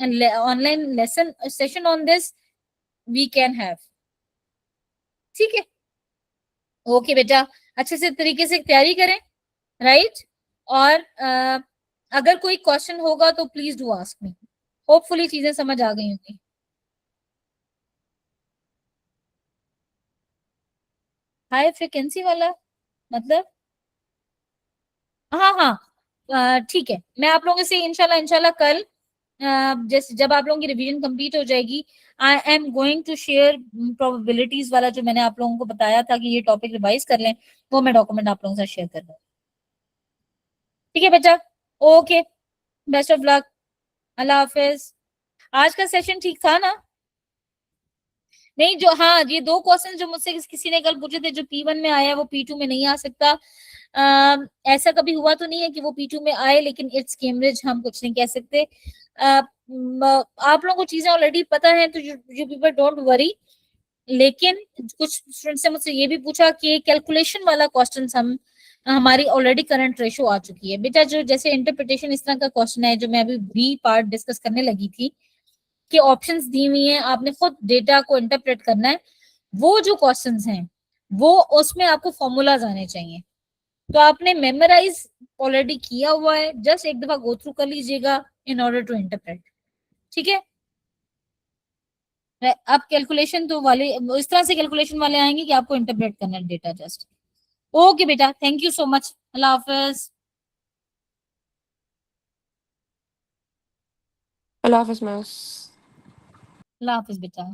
online lesson session on this, we can have, ठीक है। ओके बेटा, अच्छे से तरीके से तैयारी करें, राइट। और अगर कोई क्वेश्चन होगा तो please do ask me. Hopefully चीजें समझ आ गई होंगी। हाई फ्रिक्वेंसी वाला मतलब? हाँ हाँ, ठीक है, मैं आप लोगों से इंशाल्लाह इंशाल्लाह कल जैसे जब आप लोगों की रिवीजन कंप्लीट हो जाएगी, I am going to share probabilities वाला जो मैंने आप लोगों को बताया था कि ये टॉपिक रिवाइज कर लें, वो मैं डॉक्यूमेंट आप लोगों के साथ शेयर कर दूँ, ठीक है बेटा। ओके, बेस्ट ऑफ लक, अल्लाह हाफिज। आज का सेशन ठीक था ना? नहीं जो, हाँ ये 2 क्वेश्चन जो मुझसे किसी ने कल पूछे थे, जो P1 में आया है वो P2 में नहीं आ सकता। ऐसा कभी हुआ तो नहीं है कि वो P2 में आए, लेकिन इट्स कैम्ब्रिज, हम कुछ नहीं कह सकते। आप लोगों को चीजें ऑलरेडी पता है, तो यू पीपल डोंट वरी। लेकिन कुछ स्टूडेंट्स ने मुझसे ये भी पूछा कि कैलकुलेशन वाला क्वेश्चन हमारी ऑलरेडी करंट रेशो आ चुकी है बेटा। जो जैसे इंटरप्रिटेशन इस तरह का क्वेश्चन है, जो मैं अभी भी पार्ट डिस्कस करने लगी थी, कि ऑप्शंस दी हुई हैं, आपने खुद डेटा को इंटरप्रेट करना है, वो जो क्वेश्चंस हैं वो उसमें आपको फॉर्मूलाज आने चाहिए। तो आपने मेमोराइज ऑलरेडी किया हुआ है, जस्ट एक दफा गो थ्रू कर लीजिएगा इन ऑर्डर टू इंटरप्रेट, ठीक है। अब कैलकुलेशन तो वाले इस तरह से कैलकुलेशन वाले आएंगे कि आपको इंटरप्रेट करना है डेटा जस्ट। ओके बेटा, थैंक यू सो मच, अल्लाह हाफिज। अल्लाह हाफिज मिस। अल्लाह हाफिज बेटा।